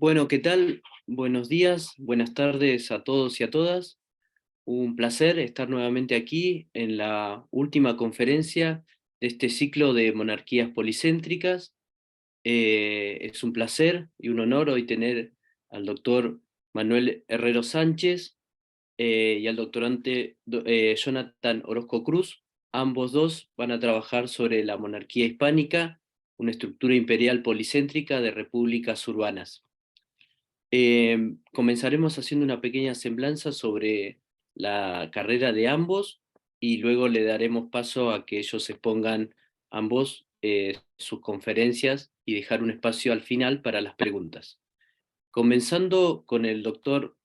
Bueno, ¿qué tal? Buenos días, buenas tardes a todos y a todas. Un placer estar nuevamente aquí en la última conferencia de este ciclo de monarquías policéntricas. Es un placer y un honor hoy tener al doctor Manuel Herrero Sánchez y al doctorante Jonathan Orozco Cruz. Ambos dos van a trabajar sobre la monarquía hispánica, una estructura imperial policéntrica de repúblicas urbanas. Comenzaremos haciendo una pequeña semblanza sobre la carrera de ambos y luego le daremos paso a que ellos expongan ambos sus conferencias y dejar un espacio al final para las preguntas. Comenzando con el doctor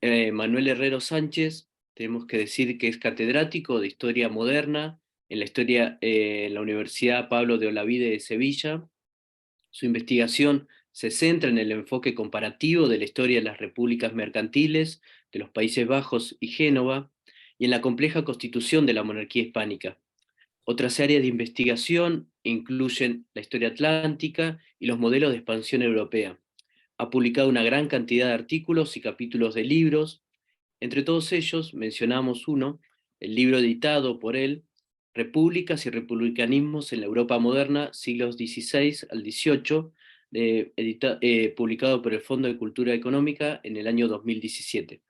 Manuel Herrero Sánchez, tenemos que decir que es catedrático de Historia Moderna en la Universidad Pablo de Olavide de Sevilla. Su investigación se centra en el enfoque comparativo de la historia de las repúblicas mercantiles de los Países Bajos y Génova, y en la compleja constitución de la monarquía hispánica. Otras áreas de investigación incluyen la historia atlántica y los modelos de expansión europea. Ha publicado una gran cantidad de artículos y capítulos de libros. Entre todos ellos mencionamos uno, el libro editado por él, Repúblicas y republicanismos en la Europa moderna, siglos XVI al XVIII, publicado por el Fondo de Cultura Económica en el año 2017.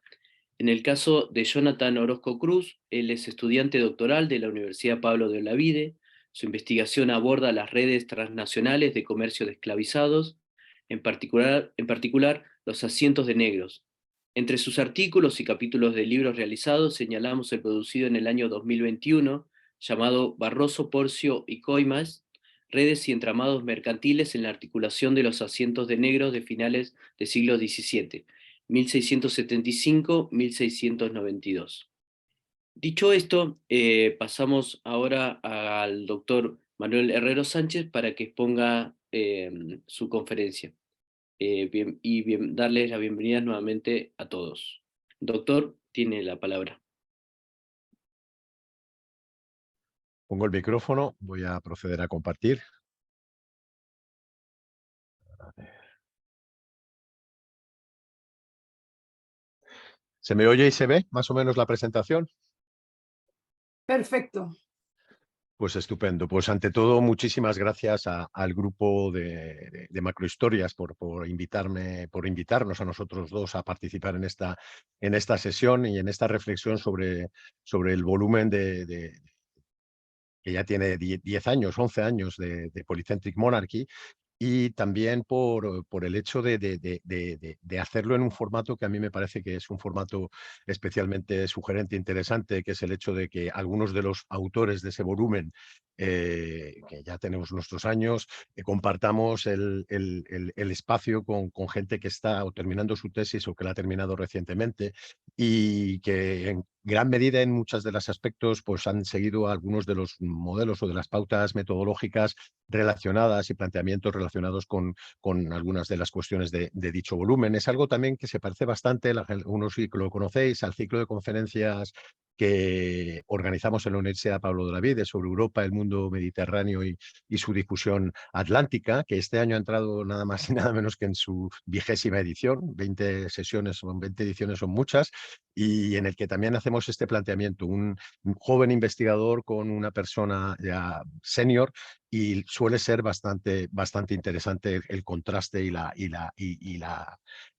En el caso de Jonathan Orozco Cruz, él es estudiante doctoral de la Universidad Pablo de Olavide. Su investigación aborda las redes transnacionales de comercio de esclavizados, en particular los asientos de negros. Entre sus artículos y capítulos de libros realizados señalamos el producido en el año 2021, llamado Barroso, Porcio y Coimas, redes y entramados mercantiles en la articulación de los asientos de negros de finales del siglo XVII, 1675-1692. Dicho esto, pasamos ahora al doctor Manuel Herrero Sánchez para que exponga su conferencia. Darles la bienvenida nuevamente a todos. Doctor, tiene la palabra. Pongo el micrófono, voy a proceder a compartir. ¿Se me oye y se ve más o menos la presentación? Perfecto. Pues estupendo. Pues ante todo, muchísimas gracias al grupo de Macrohistorias por invitarnos a nosotros dos a participar en esta sesión y en esta reflexión sobre el volumen que ya tiene 10 años, 11 años de Polycentric Monarchy. Y también por el hecho de hacerlo en un formato que a mí me parece que es un formato especialmente sugerente e interesante, que es el hecho de que algunos de los autores de ese volumen, que ya tenemos nuestros años, compartamos el espacio con gente que está o terminando su tesis o que la ha terminado recientemente y que en gran medida en muchos de los aspectos pues han seguido algunos de los modelos o de las pautas metodológicas relacionadas y planteamientos relacionados con algunas de las cuestiones de dicho volumen. Es algo también que se parece bastante, algunos sí que lo conocéis, al ciclo de conferencias que organizamos en la Universidad Pablo de Olavide sobre Europa, el mundo mediterráneo y su difusión atlántica, que este año ha entrado nada más y nada menos que en su 20ª edición. 20 sesiones, 20 ediciones son muchas, y en el que también hacemos este planteamiento, un joven investigador con una persona ya senior, y suele ser bastante interesante el contraste y la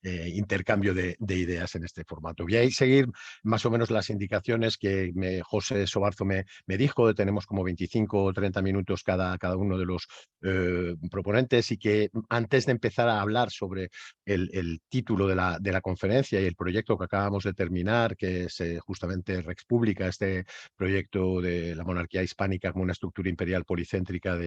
intercambio de ideas en este formato. Voy a seguir más o menos las indicaciones que José Sobarzo me dijo. Tenemos como 25 o 30 minutos cada uno de los proponentes, y que antes de empezar a hablar sobre el título de la conferencia y el proyecto que acabamos de terminar, que es justamente Rex Publica, este proyecto de la monarquía hispánica como una estructura imperial policéntrica de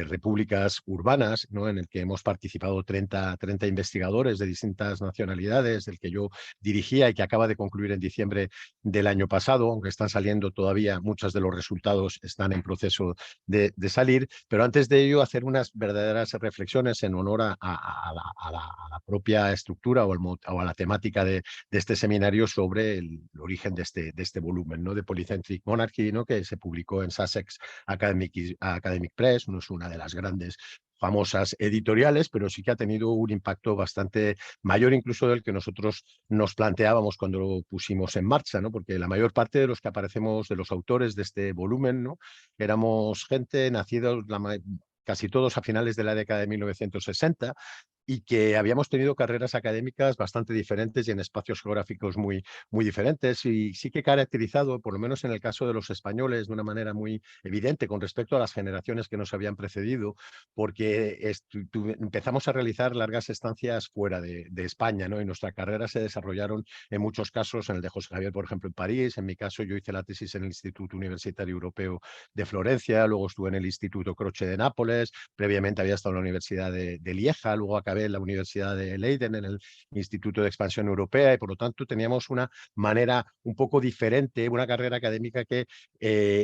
repúblicas urbanas, ¿no?, en el que hemos participado 30 investigadores de distintas nacionalidades, del que yo dirigía y que acaba de concluir en diciembre del año pasado, aunque están saliendo todavía, muchos de los resultados están en proceso de salir. Pero antes de ello, hacer unas verdaderas reflexiones en honor a la propia estructura o a la temática de este seminario sobre el origen de este volumen, ¿no?, de Polycentric Monarchy, ¿no?, que se publicó en Sussex Academic Press. No es una de las grandes famosas editoriales, pero sí que ha tenido un impacto bastante mayor incluso del que nosotros nos planteábamos cuando lo pusimos en marcha, ¿no? Porque la mayor parte de los que aparecemos, de los autores de este volumen, ¿no? Éramos gente nacida casi todos a finales de la década de 1960 y que habíamos tenido carreras académicas bastante diferentes y en espacios geográficos muy diferentes, y sí que caracterizado, por lo menos en el caso de los españoles, de una manera muy evidente con respecto a las generaciones que nos habían precedido, porque empezamos a realizar largas estancias fuera de España, ¿no? Y nuestras carreras se desarrollaron en muchos casos, en el de José Javier, por ejemplo, en París. En mi caso, yo hice la tesis en el Instituto Universitario Europeo de Florencia, luego estuve en el Instituto Croce de Nápoles, previamente había estado en la Universidad de Lieja, luego acabé en la Universidad de Leiden, en el Instituto de Expansión Europea, y por lo tanto teníamos una manera un poco diferente, una carrera académica que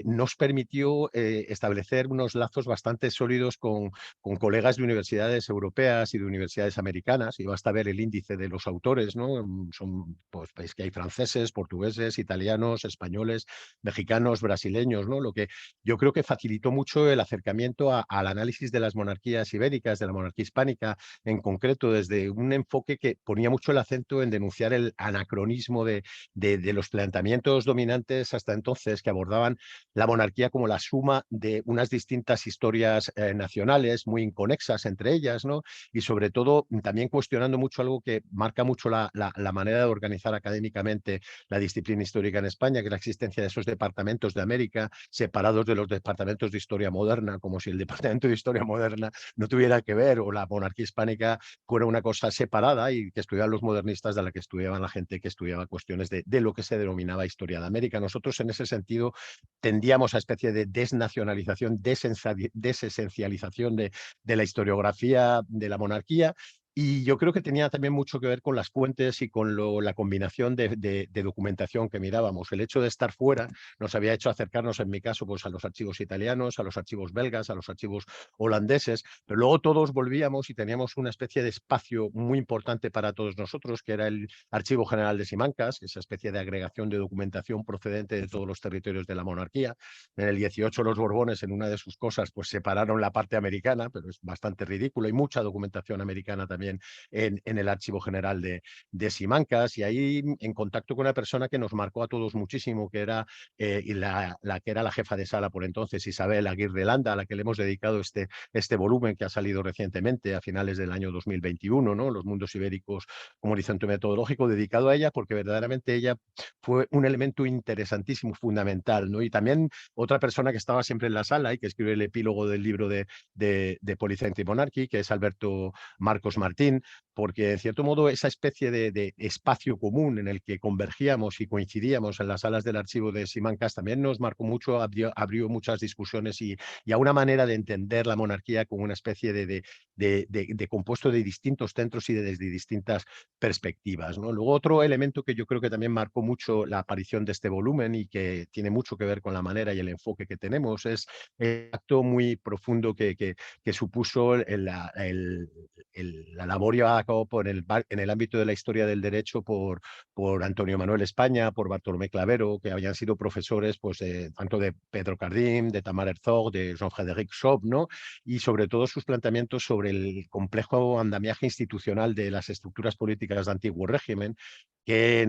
nos permitió establecer unos lazos bastante sólidos con colegas de universidades europeas y de universidades americanas, y basta ver el índice de los autores, ¿no? Son, pues, veis que hay franceses, portugueses, italianos, españoles, mexicanos, brasileños, ¿no? Lo que yo creo que facilitó mucho el acercamiento al análisis de las monarquías ibéricas, de la monarquía hispánica en concreto, desde un enfoque que ponía mucho el acento en denunciar el anacronismo de los planteamientos dominantes hasta entonces, que abordaban la monarquía como la suma de unas distintas historias nacionales muy inconexas entre ellas, ¿no? Y sobre todo también cuestionando mucho algo que marca mucho la manera de organizar académicamente la disciplina histórica en España, que es la existencia de esos departamentos de América separados de los departamentos de historia moderna, como si el departamento de historia moderna no tuviera que ver, o la monarquía hispánica fuera una cosa separada y que estudiaban los modernistas de la que estudiaban la gente que estudiaba cuestiones de lo que se denominaba historia de América. Nosotros en ese sentido tendíamos a especie de desnacionalización, desesencialización de la historiografía de la monarquía. Y yo creo que tenía también mucho que ver con las fuentes y con la combinación de documentación que mirábamos. El hecho de estar fuera nos había hecho acercarnos, en mi caso, pues a los archivos italianos, a los archivos belgas, a los archivos holandeses, pero luego todos volvíamos y teníamos una especie de espacio muy importante para todos nosotros, que era el Archivo General de Simancas, esa especie de agregación de documentación procedente de todos los territorios de la monarquía. En el 18 los Borbones, en una de sus cosas, pues separaron la parte americana, pero es bastante ridículo. Hay mucha documentación americana también en el Archivo General de Simancas, y ahí en contacto con una persona que nos marcó a todos muchísimo, que era la que era la jefa de sala por entonces, Isabel Aguirre Landa, a la que le hemos dedicado este volumen que ha salido recientemente a finales del año 2021, ¿no? Los mundos ibéricos como horizonte metodológico, dedicado a ella, porque verdaderamente ella fue un elemento interesantísimo, fundamental, ¿no? Y también otra persona que estaba siempre en la sala y que escribe el epílogo del libro de Policente y Monarchy, que es Alberto Marcos Martín, porque en cierto modo esa especie de espacio común en el que convergíamos y coincidíamos en las salas del archivo de Simancas también nos marcó mucho, abrió muchas discusiones y a una manera de entender la monarquía como una especie de compuesto de distintos centros y desde distintas perspectivas, ¿no? Luego otro elemento que yo creo que también marcó mucho la aparición de este volumen y que tiene mucho que ver con la manera y el enfoque que tenemos es el acto muy profundo que supuso la labor llevada a cabo en el ámbito de la historia del derecho por Antonio Manuel España, por Bartolomé Clavero, que habían sido profesores pues, tanto de Pedro Cardín, de Tamar Herzog, de Jean-Frédéric Schopp, ¿no? Y sobre todo sus planteamientos sobre el complejo andamiaje institucional de las estructuras políticas de antiguo régimen, que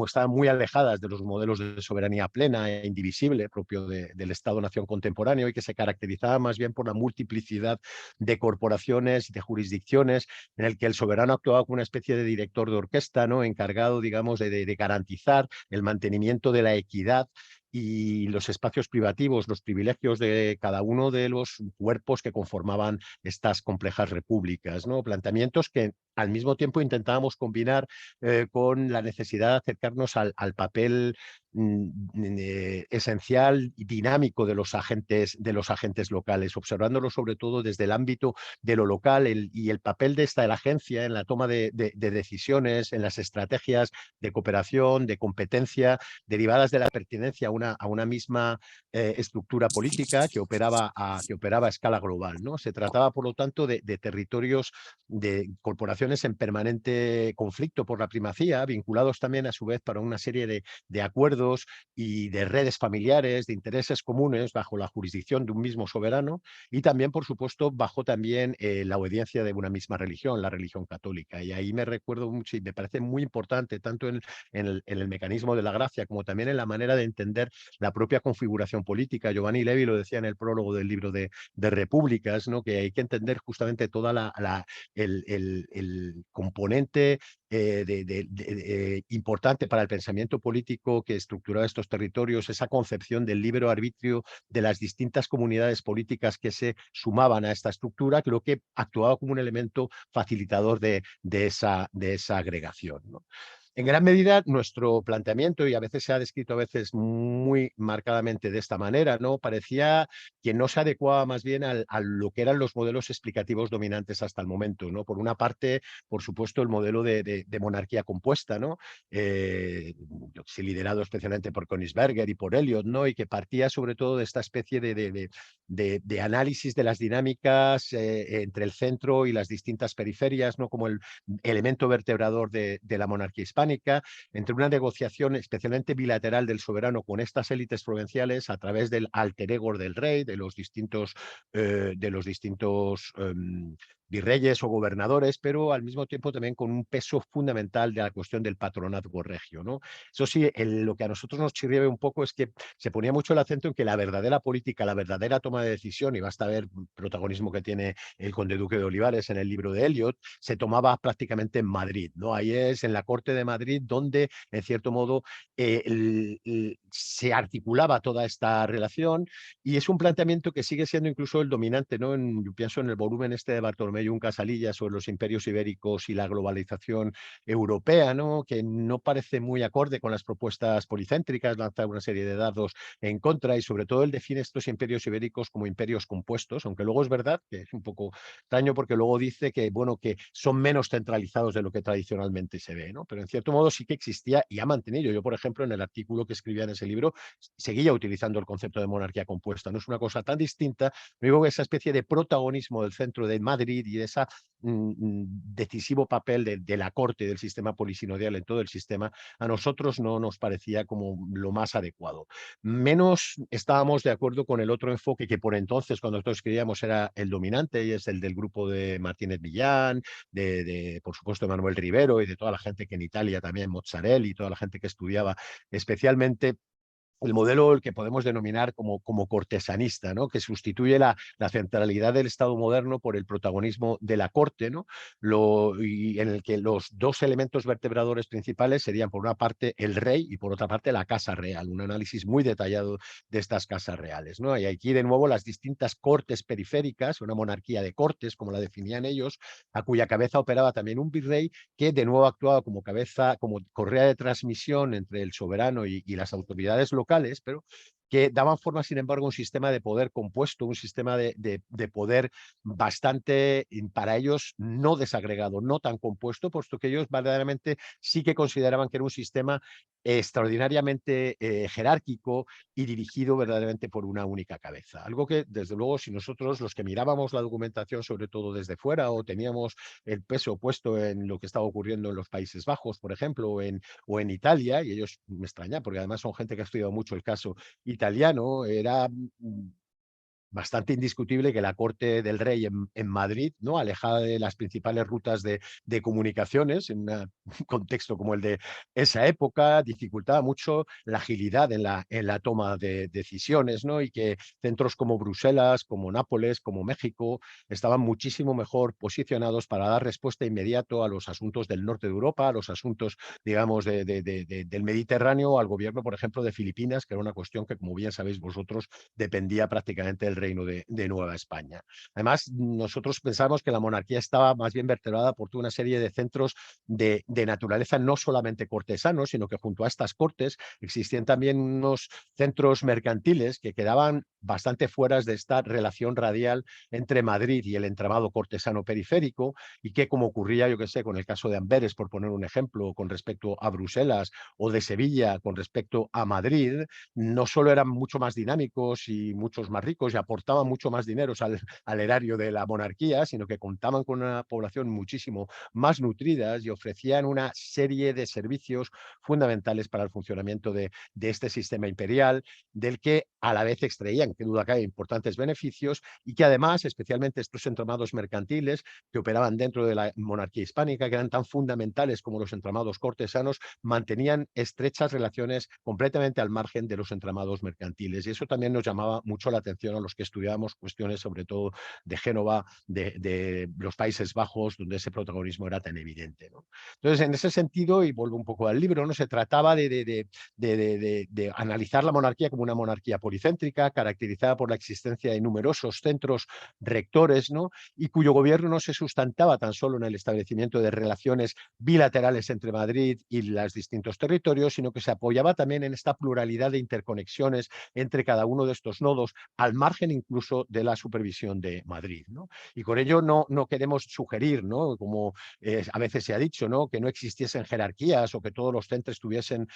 estaban muy alejadas de los modelos de soberanía plena e indivisible propio del Estado-nación contemporáneo, y que se caracterizaba más bien por la multiplicidad de corporaciones y de jurisdicciones, en el que el soberano actuaba como una especie de director de orquesta, ¿no? Encargado, digamos, de garantizar el mantenimiento de la equidad y los espacios privativos, los privilegios de cada uno de los cuerpos que conformaban estas complejas repúblicas, ¿no? Planteamientos que al mismo tiempo intentábamos combinar con la necesidad de acercarnos al papel esencial y dinámico de los agentes locales, observándolo sobre todo desde el ámbito de lo local y el papel de la agencia en la toma de decisiones, en las estrategias de cooperación, de competencia, derivadas de la pertinencia a una misma estructura política que operaba a escala global, ¿no? Se trataba, por lo tanto, de territorios, de corporaciones en permanente conflicto por la primacía, vinculados también, a su vez, para una serie de acuerdos acuerdos y de redes familiares, de intereses comunes bajo la jurisdicción de un mismo soberano y también, por supuesto, bajo también la obediencia de una misma religión, la religión católica. Y ahí me recuerdo mucho y me parece muy importante, tanto en el mecanismo de la gracia como también en la manera de entender la propia configuración política. Giovanni Levi lo decía en el prólogo del libro de Repúblicas, ¿no? Que hay que entender justamente toda el componente importante para el pensamiento político que estructuraba estos territorios, esa concepción del libre arbitrio de las distintas comunidades políticas que se sumaban a esta estructura, creo que actuaba como un elemento facilitador de esa agregación, ¿no? En gran medida, nuestro planteamiento, y a veces se ha descrito a veces muy marcadamente de esta manera, ¿no? Parecía que no se adecuaba más bien a lo que eran los modelos explicativos dominantes hasta el momento, ¿no? Por una parte, por supuesto, el modelo de monarquía compuesta, ¿no? Liderado especialmente por Königsberger y por Eliot, ¿no? Y que partía sobre todo de esta especie de análisis de las dinámicas entre el centro y las distintas periferias, ¿no? Como el elemento vertebrador de la monarquía hispánica, entre una negociación especialmente bilateral del soberano con estas élites provinciales a través del alter ego del rey, de los distintos virreyes o gobernadores, pero al mismo tiempo también con un peso fundamental de la cuestión del patronazgo regio, ¿no? Eso sí, lo que a nosotros nos chirriaba un poco es que se ponía mucho el acento en que la verdadera política, la verdadera toma de decisión, y basta ver el protagonismo que tiene el conde duque de Olivares en el libro de Eliot, se tomaba prácticamente en Madrid, ¿no? Ahí es en la corte de Madrid donde, en cierto modo, se articulaba toda esta relación y es un planteamiento que sigue siendo incluso el dominante, ¿no? Yo pienso en el volumen este de Bartolomé Yun Casalilla sobre los imperios ibéricos y la globalización europea, ¿no? Que no parece muy acorde con las propuestas policéntricas, lanza una serie de dardos en contra y sobre todo él define estos imperios ibéricos como imperios compuestos, aunque luego es verdad que es un poco extraño porque luego dice que, bueno, que son menos centralizados de lo que tradicionalmente se ve, ¿no? Pero en cierto modo sí que existía y ha mantenido. Yo, por ejemplo, en el artículo que escribía en ese libro, seguía utilizando el concepto de monarquía compuesta. No es una cosa tan distinta, pero digo que esa especie de protagonismo del centro de Madrid y de ese decisivo papel de la corte del sistema polisinodial en todo el sistema, a nosotros no nos parecía como lo más adecuado. Menos estábamos de acuerdo con el otro enfoque que por entonces, cuando nosotros escribíamos, era el dominante y es el del grupo de Martínez Millán, por supuesto, Manuel Rivero y de toda la gente que en Italia también, Mozzarella y toda la gente que estudiaba especialmente el modelo el que podemos denominar como cortesanista, ¿no? Que sustituye la centralidad del Estado moderno por el protagonismo de la corte, ¿no? Y en el que los dos elementos vertebradores principales serían, por una parte, el rey y por otra parte, la casa real. Un análisis muy detallado de estas casas reales, ¿no? Y aquí, de nuevo, las distintas cortes periféricas, una monarquía de cortes, como la definían ellos, a cuya cabeza operaba también un virrey que, de nuevo, actuaba como cabeza, como correa de transmisión entre el soberano y las autoridades locales, pero que daban forma, sin embargo, a un sistema de poder compuesto, un sistema de poder bastante, para ellos, no desagregado, no tan compuesto, puesto que ellos verdaderamente sí que consideraban que era un sistema extraordinariamente jerárquico y dirigido verdaderamente por una única cabeza. Algo que, desde luego, si nosotros, los que mirábamos la documentación, sobre todo desde fuera, o teníamos el peso puesto en lo que estaba ocurriendo en los Países Bajos, por ejemplo, o en Italia, y ellos me extrañan, porque además son gente que ha estudiado mucho el caso italiano, era bastante indiscutible que la corte del rey en Madrid, ¿no? Alejada de las principales rutas de comunicaciones, en un contexto como el de esa época, dificultaba mucho la agilidad en la toma de decisiones, ¿no? Y que centros como Bruselas, como Nápoles, como México, estaban muchísimo mejor posicionados para dar respuesta inmediato a los asuntos del norte de Europa, a los asuntos, digamos, del Mediterráneo, al gobierno, por ejemplo, de Filipinas, que era una cuestión que, como bien sabéis vosotros, dependía prácticamente del reino de Nueva España. Además, nosotros pensamos que la monarquía estaba más bien vertebrada por toda una serie de centros de naturaleza no solamente cortesanos, sino que junto a estas cortes existían también unos centros mercantiles que quedaban bastante fuera de esta relación radial entre Madrid y el entramado cortesano periférico y que, como ocurría, yo que sé, con el caso de Amberes, por poner un ejemplo, con respecto a Bruselas, o de Sevilla con respecto a Madrid, no solo eran mucho más dinámicos y muchos más ricos y aportaban mucho más dinero al erario de la monarquía, sino que contaban con una población muchísimo más nutridas y ofrecían una serie de servicios fundamentales para el funcionamiento de este sistema imperial, del que a la vez extraían, que duda cabe, importantes beneficios y que además, especialmente estos entramados mercantiles que operaban dentro de la monarquía hispánica, que eran tan fundamentales como los entramados cortesanos, mantenían estrechas relaciones completamente al margen de los entramados mercantiles. Y eso también nos llamaba mucho la atención a los que estudiábamos cuestiones sobre todo de Génova, de los Países Bajos, donde ese protagonismo era tan evidente, ¿no? Entonces, en ese sentido, y vuelvo un poco al libro, ¿no? Se trataba de analizar la monarquía como una monarquía policéntrica, caracterizada por la existencia de numerosos centros rectores, ¿no? Y cuyo gobierno no se sustentaba tan solo en el establecimiento de relaciones bilaterales entre Madrid y los distintos territorios, sino que se apoyaba también en esta pluralidad de interconexiones entre cada uno de estos nodos, al margen incluso de la supervisión de Madrid, ¿no? Y con ello no queremos sugerir, ¿no? Como a veces se ha dicho, ¿no? Que no existiesen jerarquías o que todos los centros tuviesen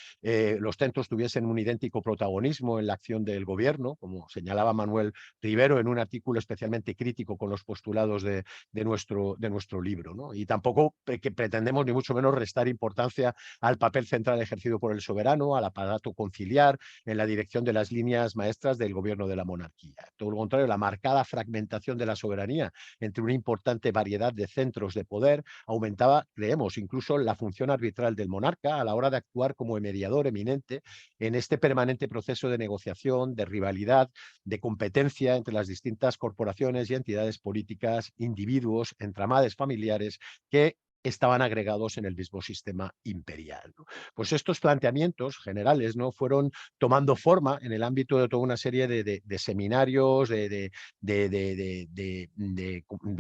un idéntico protagonismo en la acción del gobierno, como señalaba Manuel Rivero en un artículo especialmente crítico con los postulados de nuestro libro, ¿no? Y tampoco que pretendemos ni mucho menos restar importancia al papel central ejercido por el soberano, al aparato conciliar, en la dirección de las líneas maestras del gobierno de la monarquía. Todo lo contrario, la marcada fragmentación de la soberanía entre una importante variedad de centros de poder aumentaba, creemos, incluso la función arbitral del monarca a la hora de actuar como mediador eminente en este permanente proceso de negociación, de rivalidad, de competencia entre las distintas corporaciones y entidades políticas, individuos, entramades familiares que estaban agregados en el mismo sistema imperial, ¿no? Pues estos planteamientos generales, ¿no? Fueron tomando forma en el ámbito de toda una serie de seminarios, de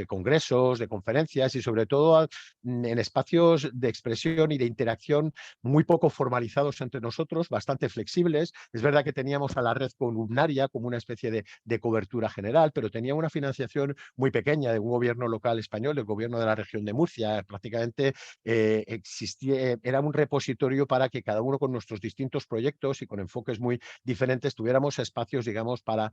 congresos, de conferencias y sobre todo en espacios de expresión y de interacción muy poco formalizados entre nosotros, bastante flexibles. Es verdad que teníamos a la red columnaria como una especie de cobertura general, pero tenía una financiación muy pequeña de un gobierno local español, del gobierno de la región de Murcia. Prácticamente era un repositorio para que cada uno con nuestros distintos proyectos y con enfoques muy diferentes tuviéramos espacios, digamos, para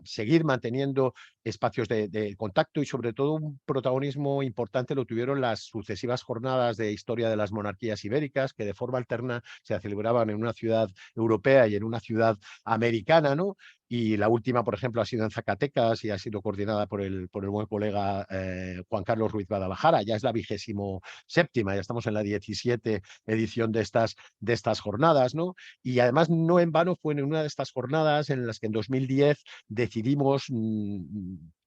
seguir manteniendo espacios de contacto y sobre todo un protagonismo importante lo tuvieron las sucesivas jornadas de historia de las monarquías ibéricas que de forma alterna se celebraban en una ciudad europea y en una ciudad americana, ¿no? Y la última, por ejemplo, ha sido en Zacatecas y ha sido coordinada por el buen colega Juan Carlos Ruiz Guadalajara. Ya es la 27ª, ya estamos en la 17 edición de estas jornadas, ¿no? Y además no en vano fue en una de estas jornadas en las que en 2010 decidimos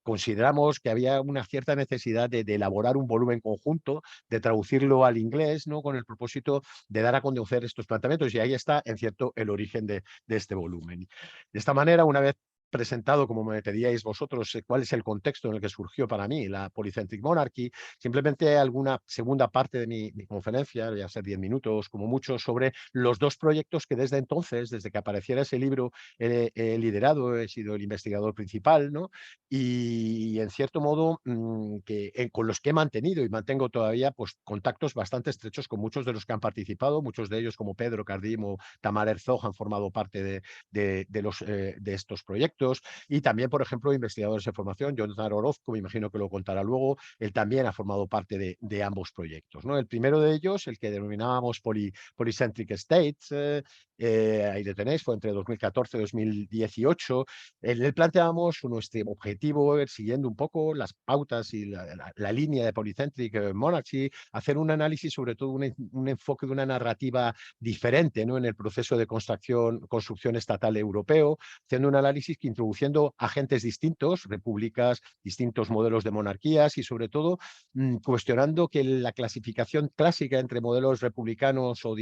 consideramos que había una cierta necesidad de elaborar un volumen conjunto, de traducirlo al inglés, ¿no? Con el propósito de dar a conocer estos planteamientos. Y ahí está, en cierto, el origen de este volumen. De esta manera, una vez presentado, como me pedíais vosotros, cuál es el contexto en el que surgió para mí la Polycentric Monarchy, simplemente alguna segunda parte de mi conferencia, voy a ser 10 minutos como mucho, sobre los dos proyectos que desde entonces, desde que apareciera ese libro, he liderado, he sido el investigador principal, ¿no? Y en cierto modo con los que he mantenido y mantengo todavía pues, contactos bastante estrechos con muchos de los que han participado, muchos de ellos como Pedro Cardim o Tamar Herzog han formado parte de estos proyectos y también, por ejemplo, investigadores de formación, Jonathan Orozco, me imagino que lo contará luego, él también ha formado parte de ambos proyectos, ¿no? El primero de ellos, el que denominábamos Polycentric States, ahí lo tenéis, fue entre 2014 y 2018. En él planteamos nuestro objetivo, siguiendo un poco las pautas y la línea de Polycentric Monarchy, hacer un análisis, sobre todo un enfoque de una narrativa diferente, ¿no? En el proceso de construcción estatal europeo, haciendo un análisis que introduciendo agentes distintos, repúblicas, distintos modelos de monarquías y sobre todo cuestionando que la clasificación clásica entre modelos republicanos o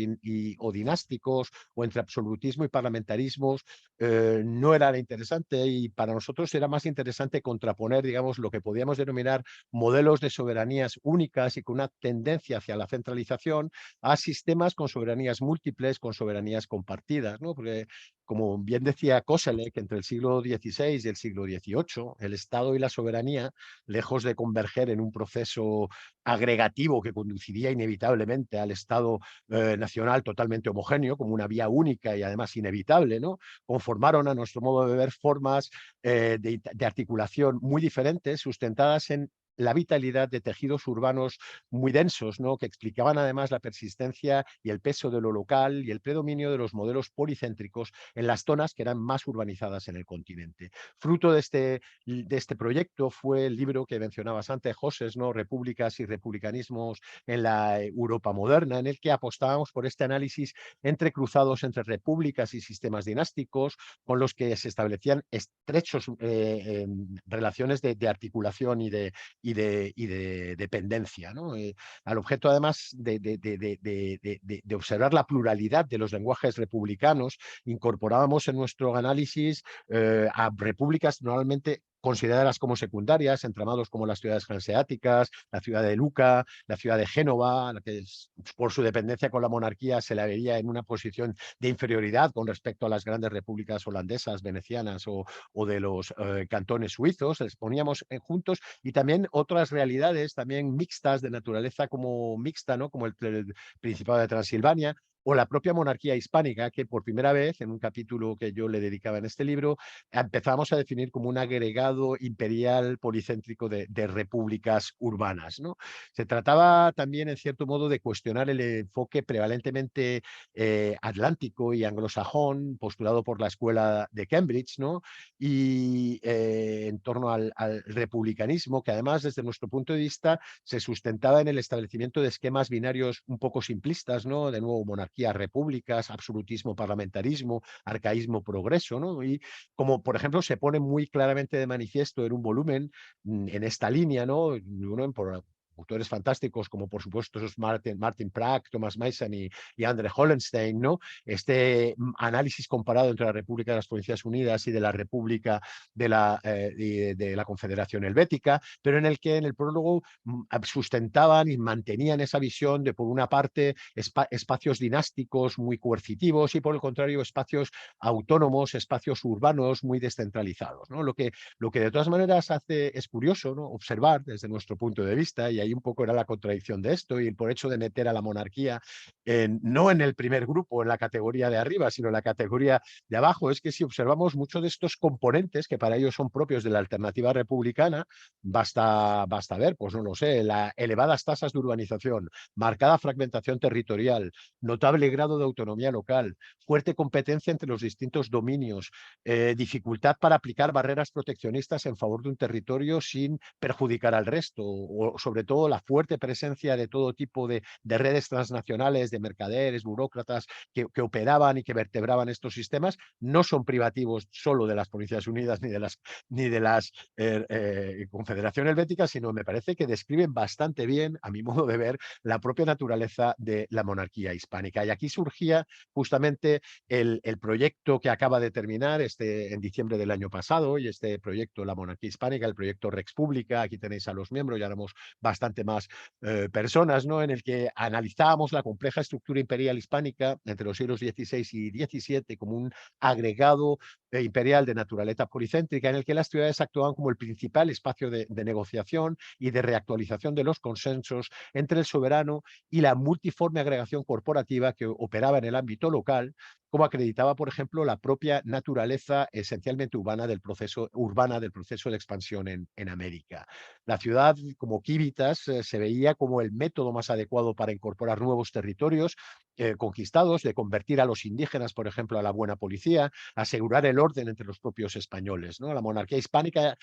dinásticos o entre absolutismo y parlamentarismos no era interesante y para nosotros era más interesante contraponer, digamos, lo que podíamos denominar modelos de soberanías únicas y con una tendencia hacia la centralización a sistemas con soberanías múltiples, con soberanías compartidas, ¿no? Porque como bien decía Koselleck, entre el siglo XVI y el siglo XVIII, el Estado y la soberanía, lejos de converger en un proceso agregativo que conduciría inevitablemente al Estado nacional totalmente homogéneo, como una vía única y además inevitable, ¿no? Conformaron, a nuestro modo de ver, formas de articulación muy diferentes, sustentadas en la vitalidad de tejidos urbanos muy densos, ¿no? Que explicaban además la persistencia y el peso de lo local y el predominio de los modelos policéntricos en las zonas que eran más urbanizadas en el continente. Fruto de este proyecto fue el libro que mencionabas antes, José, ¿no? Repúblicas y republicanismos en la Europa moderna, en el que apostábamos por este análisis entrecruzados entre repúblicas y sistemas dinásticos, con los que se establecían estrechos relaciones de articulación y de dependencia, ¿no? Al objeto, además, de observar la pluralidad de los lenguajes republicanos, incorporábamos en nuestro análisis a repúblicas normalmente consideradas como secundarias, entramados como las ciudades hanseáticas, la ciudad de Lucca, la ciudad de Génova, que por su dependencia con la monarquía se la veía en una posición de inferioridad con respecto a las grandes repúblicas holandesas, venecianas o de los cantones suizos. Les poníamos juntos, y también otras realidades también mixtas, de naturaleza como mixta, ¿no? Como el Principado de Transilvania, o la propia monarquía hispánica, que por primera vez, en un capítulo que yo le dedicaba en este libro, empezamos a definir como un agregado imperial policéntrico de repúblicas urbanas, ¿no? Se trataba también, en cierto modo, de cuestionar el enfoque prevalentemente atlántico y anglosajón postulado por la escuela de Cambridge, ¿no? Y en torno al republicanismo, que además, desde nuestro punto de vista, se sustentaba en el establecimiento de esquemas binarios un poco simplistas, ¿no? De nuevo, monarquías, repúblicas, absolutismo, parlamentarismo, arcaísmo, progreso, ¿no? Y como, por ejemplo, se pone muy claramente de manifiesto en un volumen en esta línea, ¿no? Uno por autores fantásticos como, por supuesto, Martin Prack, Thomas Mason y Andre Hollenstein, ¿no? Este análisis comparado entre la República de las Provincias Unidas y de la República de la Confederación Helvética, pero en el que en el prólogo sustentaban y mantenían esa visión de, por una parte, espacios dinásticos muy coercitivos y, por el contrario, espacios autónomos, espacios urbanos muy descentralizados, ¿no? Lo que de todas maneras es curioso, ¿no? Observar desde nuestro punto de vista, y ahí un poco era la contradicción de esto, y por hecho de meter a la monarquía no en el primer grupo, en la categoría de arriba, sino en la categoría de abajo, es que si observamos muchos de estos componentes que para ellos son propios de la alternativa republicana, basta ver, pues no lo sé, elevadas tasas de urbanización, marcada fragmentación territorial, notable grado de autonomía local, fuerte competencia entre los distintos dominios, dificultad para aplicar barreras proteccionistas en favor de un territorio sin perjudicar al resto, o sobre todo la fuerte presencia de todo tipo de redes transnacionales, de mercaderes, burócratas que operaban y que vertebraban estos sistemas, no son privativos solo de las Provincias Unidas ni de las Confederación Helvética, sino me parece que describen bastante bien, a mi modo de ver, la propia naturaleza de la monarquía hispánica. Y aquí surgía justamente el proyecto que acaba de terminar en diciembre del año pasado, y este proyecto, la monarquía hispánica, el proyecto Rex Publica, aquí tenéis a los miembros, ya éramos bastante más personas, ¿no? En el que analizábamos la compleja estructura imperial hispánica entre los siglos XVI y XVII como un agregado imperial de naturaleza policéntrica, en el que las ciudades actuaban como el principal espacio de negociación y de reactualización de los consensos entre el soberano y la multiforme agregación corporativa que operaba en el ámbito local, como acreditaba, por ejemplo, la propia naturaleza esencialmente urbana del proceso de expansión en América. La ciudad, como Civitas, se veía como el método más adecuado para incorporar nuevos territorios conquistados, de convertir a los indígenas, por ejemplo, a la buena policía, asegurar el orden entre los propios españoles, ¿no? La monarquía hispánica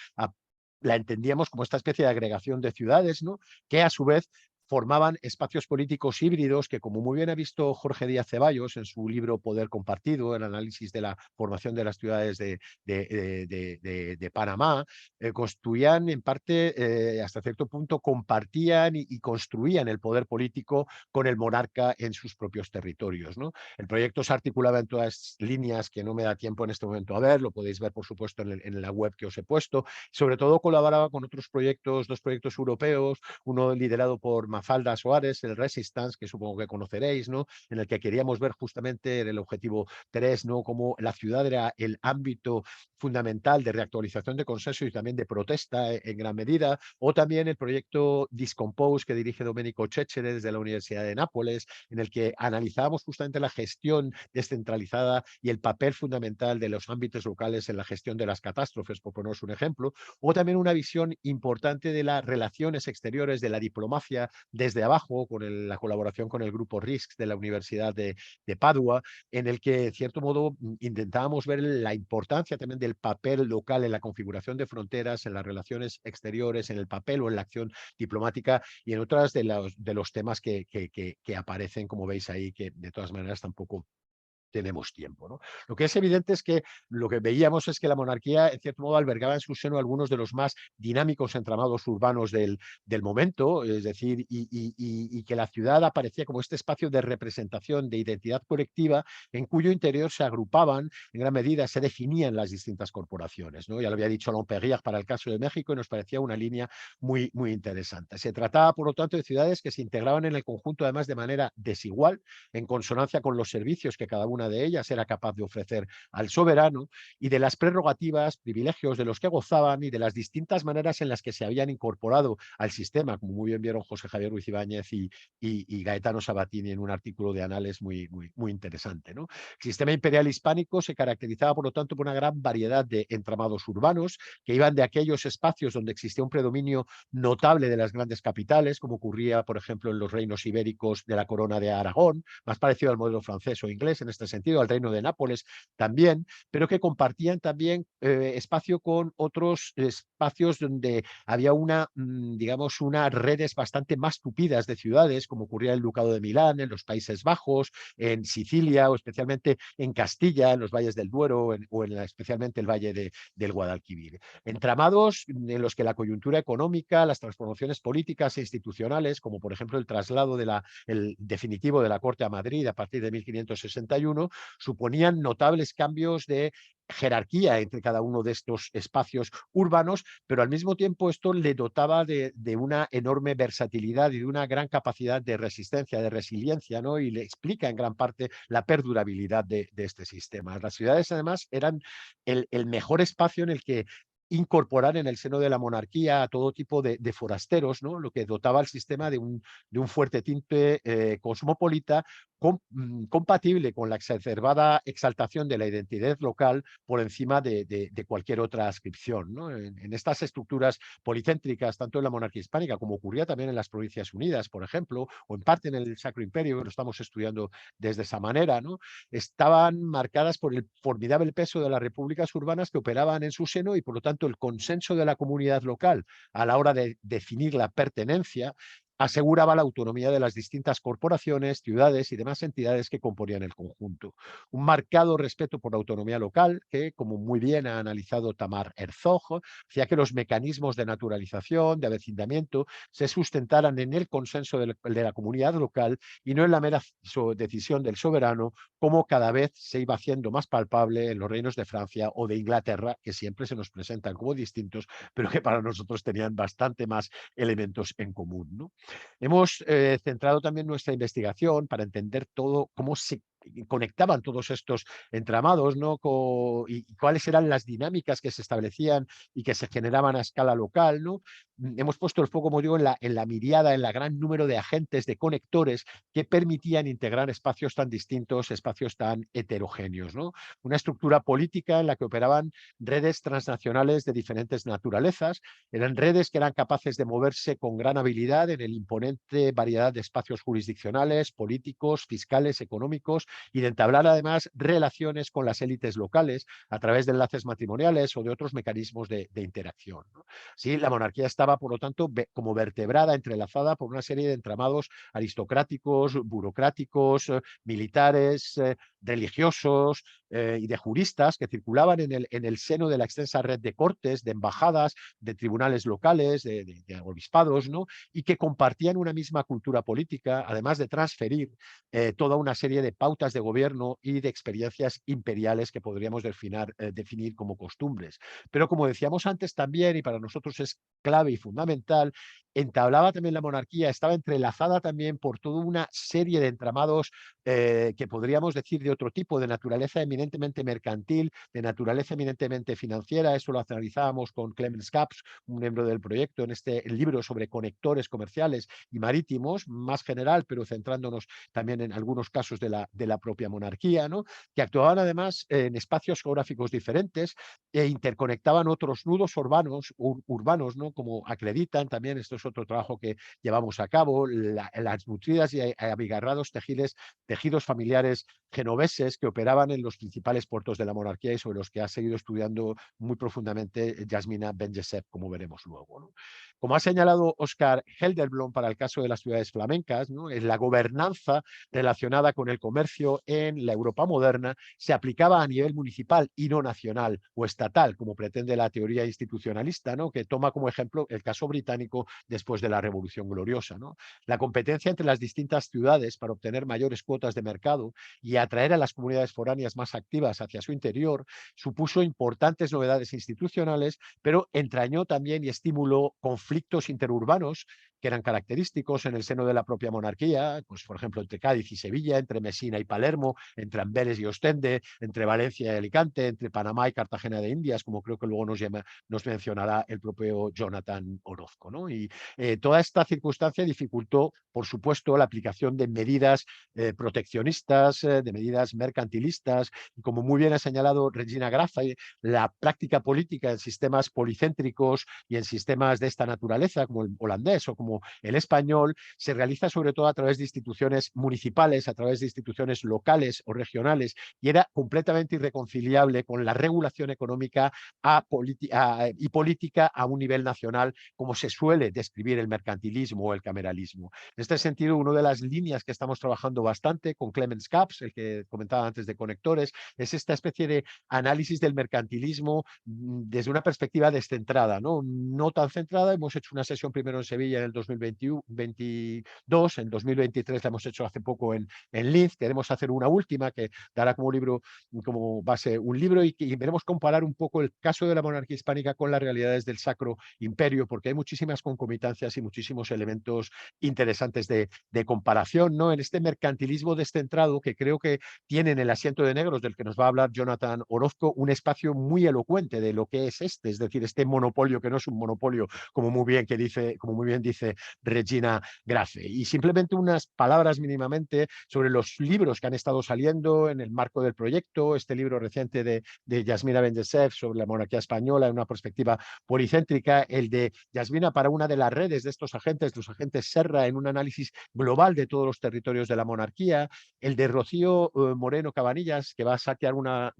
la entendíamos como esta especie de agregación de ciudades, ¿no? Que a su vez formaban espacios políticos híbridos que, como muy bien ha visto Jorge Díaz Ceballos en su libro Poder Compartido, el análisis de la formación de las ciudades de Panamá, construían en parte, hasta cierto punto, compartían y construían el poder político con el monarca en sus propios territorios, ¿no? El proyecto se articulaba en todas líneas que no me da tiempo en este momento a ver, lo podéis ver, por supuesto, en la web que os he puesto. Sobre todo colaboraba con otros proyectos, dos proyectos europeos, uno liderado por Mafalda Soares, el Resistance, que supongo que conoceréis, ¿no? En el que queríamos ver justamente el objetivo 3, ¿no? Cómo la ciudad era el ámbito fundamental de reactualización de consenso y también de protesta en gran medida, o también el proyecto Discompose que dirige Domenico Cecere desde la Universidad de Nápoles, en el que analizábamos justamente la gestión descentralizada y el papel fundamental de los ámbitos locales en la gestión de las catástrofes, por poneros un ejemplo, o también una visión importante de las relaciones exteriores, de la diplomacia desde abajo, con la colaboración con el grupo RISC de la Universidad de Padua, en el que, en cierto modo, intentábamos ver la importancia también del papel local en la configuración de fronteras, en las relaciones exteriores, en el papel o en la acción diplomática y en otras de los temas que aparecen, como veis ahí, que de todas maneras tampoco tenemos tiempo, ¿no? Lo que es evidente es que lo que veíamos es que la monarquía, en cierto modo, albergaba en su seno algunos de los más dinámicos entramados urbanos del momento, es decir, y que la ciudad aparecía como este espacio de representación, de identidad colectiva, en cuyo interior se agrupaban, en gran medida, se definían las distintas corporaciones, ¿no? Ya lo había dicho Lomperrière para el caso de México y nos parecía una línea muy, muy interesante. Se trataba, por lo tanto, de ciudades que se integraban en el conjunto, además, de manera desigual, en consonancia con los servicios que cada una de ellas era capaz de ofrecer al soberano y de las prerrogativas, privilegios de los que gozaban y de las distintas maneras en las que se habían incorporado al sistema, como muy bien vieron José Javier Ruiz Ibáñez y Gaetano Sabatini en un artículo de Anales muy, muy, muy interesante, ¿no? El sistema imperial hispánico se caracterizaba, por lo tanto, por una gran variedad de entramados urbanos que iban de aquellos espacios donde existía un predominio notable de las grandes capitales, como ocurría, por ejemplo, en los reinos ibéricos de la Corona de Aragón, más parecido al modelo francés o inglés en este sentido, al reino de Nápoles también, pero que compartían también espacio con otros espacios donde había digamos, unas redes bastante más tupidas de ciudades, como ocurría en el Ducado de Milán, en los Países Bajos, en Sicilia o especialmente en Castilla, en los valles del Duero especialmente el valle del Guadalquivir. Entramados en los que la coyuntura económica, las transformaciones políticas e institucionales, como por ejemplo el traslado el definitivo de la Corte a Madrid a partir de 1561, suponían notables cambios de jerarquía entre cada uno de estos espacios urbanos, pero al mismo tiempo esto le dotaba de una enorme versatilidad y de una gran capacidad de resistencia, de resiliencia, ¿no? Y le explica en gran parte la perdurabilidad de este sistema. Las ciudades, además, eran el mejor espacio en el que incorporar en el seno de la monarquía a todo tipo de forasteros, ¿no? Lo que dotaba al sistema de un fuerte tinte cosmopolita compatible con la exacerbada exaltación de la identidad local por encima de cualquier otra ascripción, ¿no? En estas estructuras policéntricas, tanto en la monarquía hispánica como ocurría también en las Provincias Unidas, por ejemplo, o en parte en el Sacro Imperio, que lo estamos estudiando desde esa manera, ¿no? Estaban marcadas por el formidable peso de las repúblicas urbanas que operaban en su seno y, por lo tanto, el consenso de la comunidad local a la hora de definir la pertenencia aseguraba la autonomía de las distintas corporaciones, ciudades y demás entidades que componían el conjunto. Un marcado respeto por la autonomía local que, como muy bien ha analizado Tamar Herzog, hacía que los mecanismos de naturalización, de avecindamiento, se sustentaran en el consenso de la comunidad local y no en la mera decisión del soberano, como cada vez se iba haciendo más palpable en los reinos de Francia o de Inglaterra, que siempre se nos presentan como distintos, pero que para nosotros tenían bastante más elementos en común, ¿no? Hemos centrado también nuestra investigación para entender todo cómo se conectaban todos estos entramados, ¿no? Y cuáles eran las dinámicas que se establecían y que se generaban a escala local, ¿no? Hemos puesto el foco, como digo, en la miriada, en la gran número de agentes, de conectores que permitían integrar espacios tan distintos, espacios tan heterogéneos, ¿no? Una estructura política en la que operaban redes transnacionales de diferentes naturalezas, eran redes que eran capaces de moverse con gran habilidad en el imponente variedad de espacios jurisdiccionales, políticos, fiscales, económicos y de entablar además relaciones con las élites locales a través de enlaces matrimoniales o de otros mecanismos de interacción, ¿no? Sí, la monarquía estaba, por lo tanto, como vertebrada, entrelazada por una serie de entramados aristocráticos, burocráticos, militares, religiosos y de juristas que circulaban en el seno de la extensa red de cortes, de embajadas, de tribunales locales, de obispados, ¿no? Y que compartían una misma cultura política, además de transferir toda una serie de pautas de gobierno y de experiencias imperiales que podríamos definir como costumbres. Pero como decíamos antes también, y para nosotros es clave y fundamental, entablaba también la monarquía, estaba entrelazada también por toda una serie de entramados que podríamos decir de otro tipo, de naturaleza eminentemente mercantil, de naturaleza eminentemente financiera. Eso lo analizábamos con Clemens Kaps, un miembro del proyecto, en el libro sobre conectores comerciales y marítimos, más general, pero centrándonos también en algunos casos de la propia monarquía, ¿no? Que actuaban además en espacios geográficos diferentes e interconectaban otros nudos urbanos, ¿no? Como acreditan también, esto es otro trabajo que llevamos a cabo, las nutridas y abigarrados tejidos familiares genoveses que operaban en los principales puertos de la monarquía y sobre los que ha seguido estudiando muy profundamente Yasmina Ben-Yessef, como veremos luego, ¿no? Como ha señalado Oscar Helderblom para el caso de las ciudades flamencas, ¿no? En la gobernanza relacionada con el comercio en la Europa moderna se aplicaba a nivel municipal y no nacional o estatal, como pretende la teoría institucionalista, ¿no? Que toma como ejemplo el caso británico después de la Revolución Gloriosa, ¿no? La competencia entre las distintas ciudades para obtener mayores cuotas de mercado y atraer a las comunidades foráneas más activas hacia su interior supuso importantes novedades institucionales, pero entrañó también y estimuló conflictos interurbanos que eran característicos en el seno de la propia monarquía, pues por ejemplo entre Cádiz y Sevilla, entre Mesina y Palermo, entre Amberes y Ostende, entre Valencia y Alicante, entre Panamá y Cartagena de Indias, como creo que luego nos mencionará el propio Jonathan Orozco, ¿no? Y toda esta circunstancia dificultó, por supuesto, la aplicación de medidas proteccionistas, de medidas mercantilistas, y como muy bien ha señalado Regina Graffay, la práctica política en sistemas policéntricos y en sistemas de esta naturaleza, como el holandés o como el español, se realiza sobre todo a través de instituciones municipales, a través de instituciones locales o regionales, y era completamente irreconciliable con la regulación económica y política a un nivel nacional, como se suele describir el mercantilismo o el cameralismo. En este sentido, una de las líneas que estamos trabajando bastante con Clemens Kaps, el que comentaba antes de conectores, es esta especie de análisis del mercantilismo desde una perspectiva descentrada, ¿no? No tan centrada. Hemos hecho una sesión primero en Sevilla en el 2022, en 2023 la hemos hecho hace poco en Linz. Queremos hacer una última que dará como libro, como base un libro y veremos comparar un poco el caso de la monarquía hispánica con las realidades del Sacro Imperio, porque hay muchísimas concomitancias y muchísimos elementos interesantes de comparación, ¿no? En este mercantilismo descentrado que creo que tiene en el asiento de negros, del que nos va a hablar Jonathan Orozco, un espacio muy elocuente de lo que es decir, este monopolio que no es un monopolio, como muy bien dice Regina Grafe. Y simplemente unas palabras mínimamente sobre los libros que han estado saliendo en el marco del proyecto, este libro reciente de Yasmina Ben-Yessef sobre la monarquía española en una perspectiva policéntrica, el de Yasmina para una de las redes de estos agentes, los agentes Serra, en un análisis global de todos los territorios de la monarquía, el de Rocío Moreno Cabanillas, que va a sacar una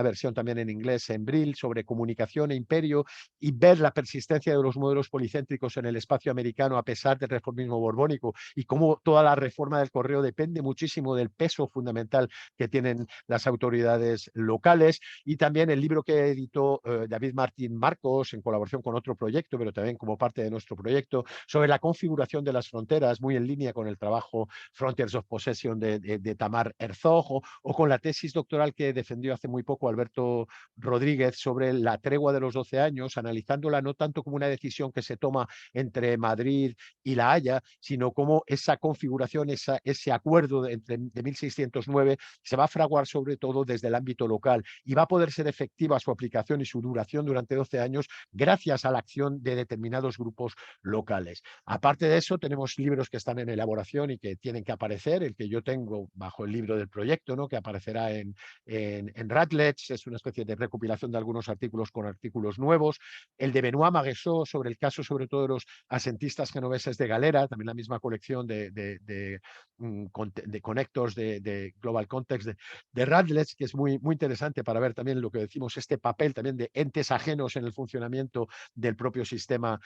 versión también en inglés en Brill sobre comunicación e imperio y ver la persistencia de los modelos policéntricos en el espacio americano a pesar del reformismo borbónico y cómo toda la reforma del correo depende muchísimo del peso fundamental que tienen las autoridades locales, y también el libro que editó David Martín Marcos en colaboración con otro proyecto, pero también como parte de nuestro proyecto, sobre la configuración de las fronteras, muy en línea con el trabajo Frontiers of Possession de Tamar Herzog, o con la tesis doctoral que defendió hace muy poco Alberto Rodríguez sobre la tregua de los 12 años, analizándola no tanto como una decisión que se toma entre Madrid y La Haya, sino como esa configuración, ese acuerdo de 1609 se va a fraguar sobre todo desde el ámbito local y va a poder ser efectiva su aplicación y su duración durante 12 años gracias a la acción de determinados grupos locales. Aparte de eso, tenemos libros que están en elaboración y que tienen que aparecer, el que yo tengo bajo el libro del proyecto, ¿no? Que aparecerá en Routledge, es una especie de recopilación de algunos artículos con artículos nuevos, el de Benoît Maguesot sobre el caso sobre todo de los asentistas concertistas genoveses de Galera, también la misma colección de Connectors de Global Context de Radlets, que es muy interesante para ver también lo que decimos, este papel también de entes ajenos en el funcionamiento del propio sistema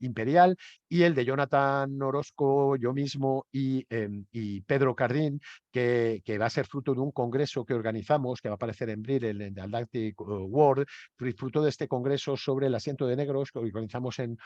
imperial, y el de Jonathan Orozco, yo mismo y Pedro Cardín, que va a ser fruto de un congreso que organizamos, que va a aparecer en Bril, en el Atlantic World, fruto de este congreso sobre el asiento de negros que organizamos en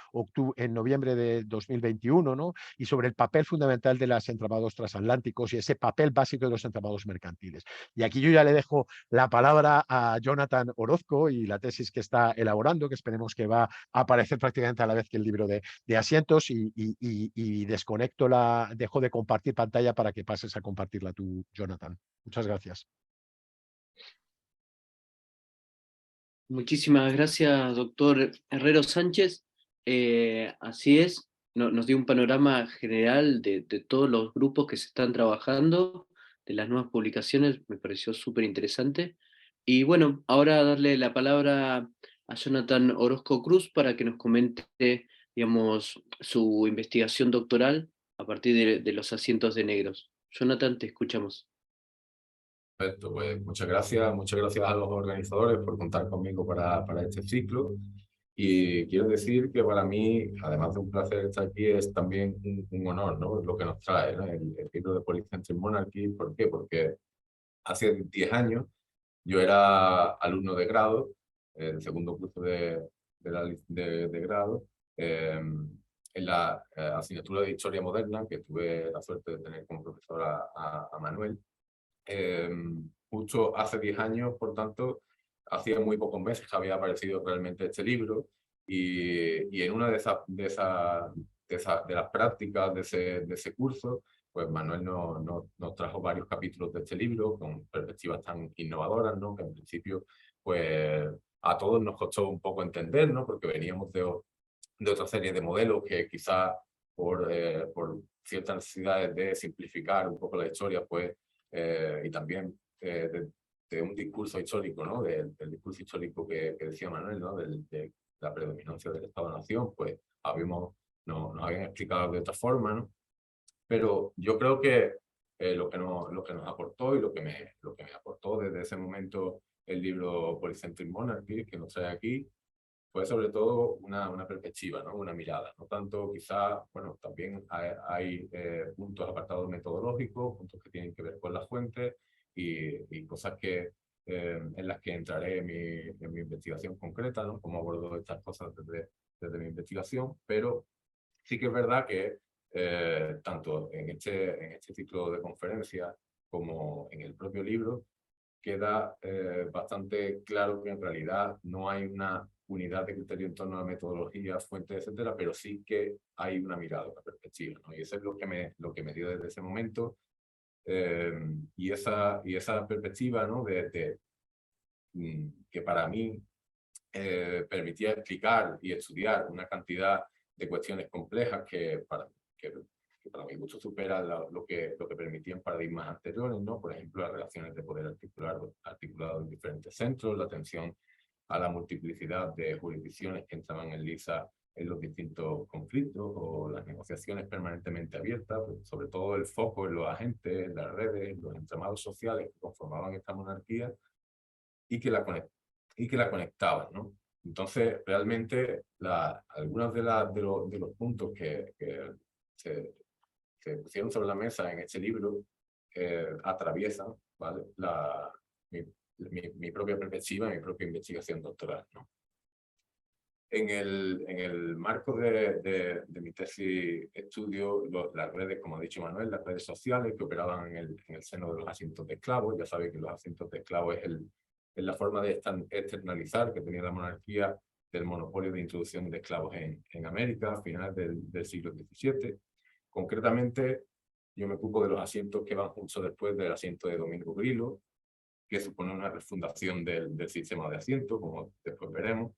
noviembre de 2021, ¿no? Y sobre el papel fundamental de los entramados transatlánticos y ese papel básico de los entramados mercantiles. Y aquí yo ya le dejo la palabra a Jonathan Orozco y la tesis que está elaborando, que esperemos que va a aparecer prácticamente a la vez que el libro de asientos, y dejo de compartir pantalla para que pases a compartirla tú, Jonathan. Muchas gracias. Muchísimas gracias, doctor Herrero Sánchez. Así es, nos dio un panorama general de todos los grupos que se están trabajando, de las nuevas publicaciones, me pareció súper interesante. Y bueno, ahora darle la palabra a Jonathan Orozco Cruz para que nos comente, digamos, su investigación doctoral a partir de los asientos de negros. Jonathan, te escuchamos. Perfecto, pues muchas gracias a los organizadores por contar conmigo para este ciclo. Y quiero decir que para mí, además de un placer estar aquí, es también un honor, ¿no? Lo que nos trae, ¿no? El libro de Polycentric Monarchy. ¿Por qué? Porque hace 10 años yo era alumno de grado, el segundo curso de grado, en la asignatura de Historia Moderna, que tuve la suerte de tener como profesor a Manuel. Justo hace 10 años, por tanto, hacía muy pocos meses que había aparecido realmente este libro, y en una de las prácticas de ese curso, pues Manuel nos trajo varios capítulos de este libro con perspectivas tan innovadoras, ¿no? Que en principio, pues a todos nos costó un poco entender, ¿no? Porque veníamos de otra serie de modelos que quizás por ciertas necesidades de simplificar un poco la historia, pues y también de un discurso histórico, ¿no? Del discurso histórico que decía Manuel, ¿no? De la predominancia del Estado-Nación, pues nos habían explicado de otra forma, ¿no? Pero yo creo que lo que nos aportó y lo que me aportó desde ese momento el libro Polycentric Monarchy, que nos trae aquí, fue sobre todo una perspectiva, ¿no? Una mirada. No tanto quizá, bueno, también hay puntos apartados metodológicos, puntos que tienen que ver con las fuentes y cosas en las que entraré en mi investigación concreta, ¿no? Cómo abordo estas cosas desde mi investigación, pero sí que es verdad que tanto en este ciclo de conferencias como en el propio libro, queda bastante claro que en realidad no hay una unidad de criterio en torno a metodologías, fuentes, etcétera, pero sí que hay una mirada, una perspectiva, ¿no? Y eso es lo que me dio desde ese momento. Y esa perspectiva, ¿no? Que para mí permitía explicar y estudiar una cantidad de cuestiones complejas que para mi gusto supera lo que permitían paradigmas anteriores, ¿no? Por ejemplo, las relaciones de poder articulado en diferentes centros, la atención a la multiplicidad de jurisdicciones que entraban en liza en los distintos conflictos, o las negociaciones permanentemente abiertas, pues, sobre todo el foco en los agentes, en las redes, los entramados sociales que conformaban esta monarquía y que la conectaban, ¿no? Entonces, realmente, algunos de los puntos que se pusieron sobre la mesa en este libro atraviesan, ¿vale? Mi propia perspectiva, mi propia investigación doctoral, ¿no? En el marco de mi tesis estudio las redes, como ha dicho Manuel, las redes sociales que operaban en el seno de los asientos de esclavos. Ya sabéis que los asientos de esclavos es la forma de externalizar que tenía la monarquía del monopolio de introducción de esclavos en América a finales del siglo XVII. Concretamente, yo me ocupo de los asientos que van justo después del asiento de Domingo Grillo, que supone una refundación del sistema de asientos, como después veremos.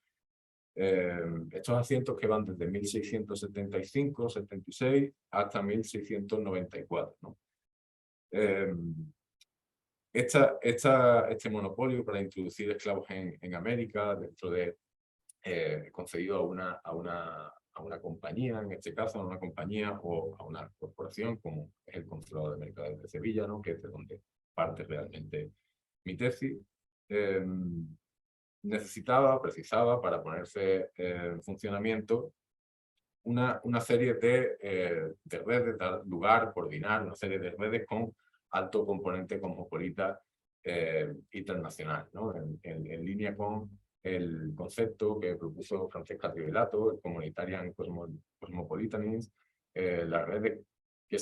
Estos asientos que van desde 1675-76 hasta 1694, ¿no? Este monopolio para introducir esclavos en América, concedido a a una compañía, en este caso a una compañía o a una corporación, como es el Consulado de Mercaderes de Sevilla, ¿no? Que es de donde parte realmente mi tesis. Precisaba para ponerse en funcionamiento una serie de redes, dar lugar, coordinar una serie de redes con alto componente cosmopolita internacional, ¿no? En línea con el concepto que propuso Francesca Trivelato, el Communitarian Cosmopolitanism, las redes que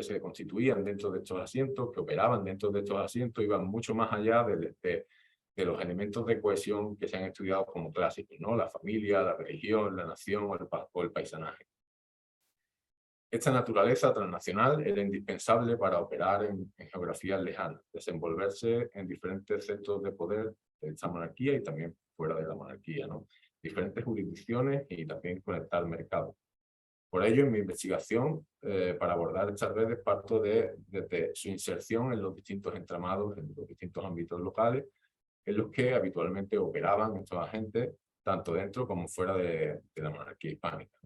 se constituían dentro de estos asientos, que operaban dentro de estos asientos, iban mucho más allá de los elementos de cohesión que se han estudiado como clásicos, ¿no? La familia, la religión, la nación o el paisanaje. Esta naturaleza transnacional era indispensable para operar en geografías lejanas, desenvolverse en diferentes centros de poder de esta monarquía y también fuera de la monarquía, ¿no? Diferentes jurisdicciones y también conectar mercados. Por ello, en mi investigación, para abordar estas redes, parto desde su inserción en los distintos entramados, en los distintos ámbitos locales, en los que habitualmente operaban estos agentes, tanto dentro como fuera de la monarquía hispánica.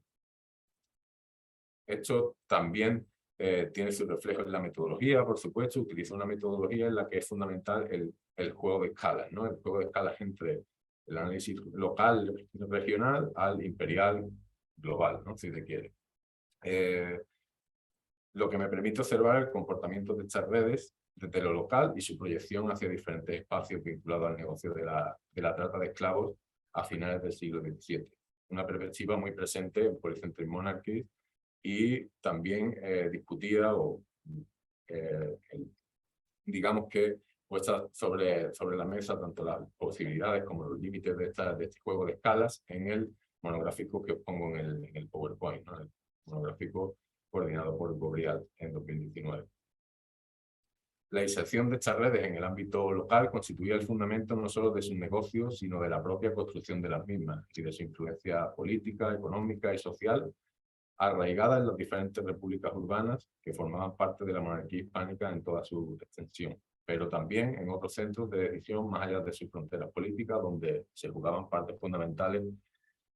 Esto también tiene su reflejo en la metodología, por supuesto. Utiliza una metodología en la que es fundamental el juego de escalas, ¿no? El juego de escalas entre el análisis local, regional, al imperial, global, ¿no? Si se quiere. Lo que me permite observar el comportamiento de estas redes desde lo local y su proyección hacia diferentes espacios vinculados al negocio de la trata de esclavos a finales del siglo XVII. Una perspectiva muy presente en Polycentric Monarchies y también discutida o digamos que puesta sobre la mesa tanto las posibilidades como los límites de este juego de escalas en el monográfico que os pongo en el PowerPoint, ¿no? El monográfico coordinado por Gabriel en 2019. La inserción de estas redes en el ámbito local constituía el fundamento no solo de sus negocios, sino de la propia construcción de las mismas y de su influencia política, económica y social, arraigada en las diferentes repúblicas urbanas que formaban parte de la monarquía hispánica en toda su extensión, pero también en otros centros de decisión más allá de sus fronteras políticas, donde se jugaban partes fundamentales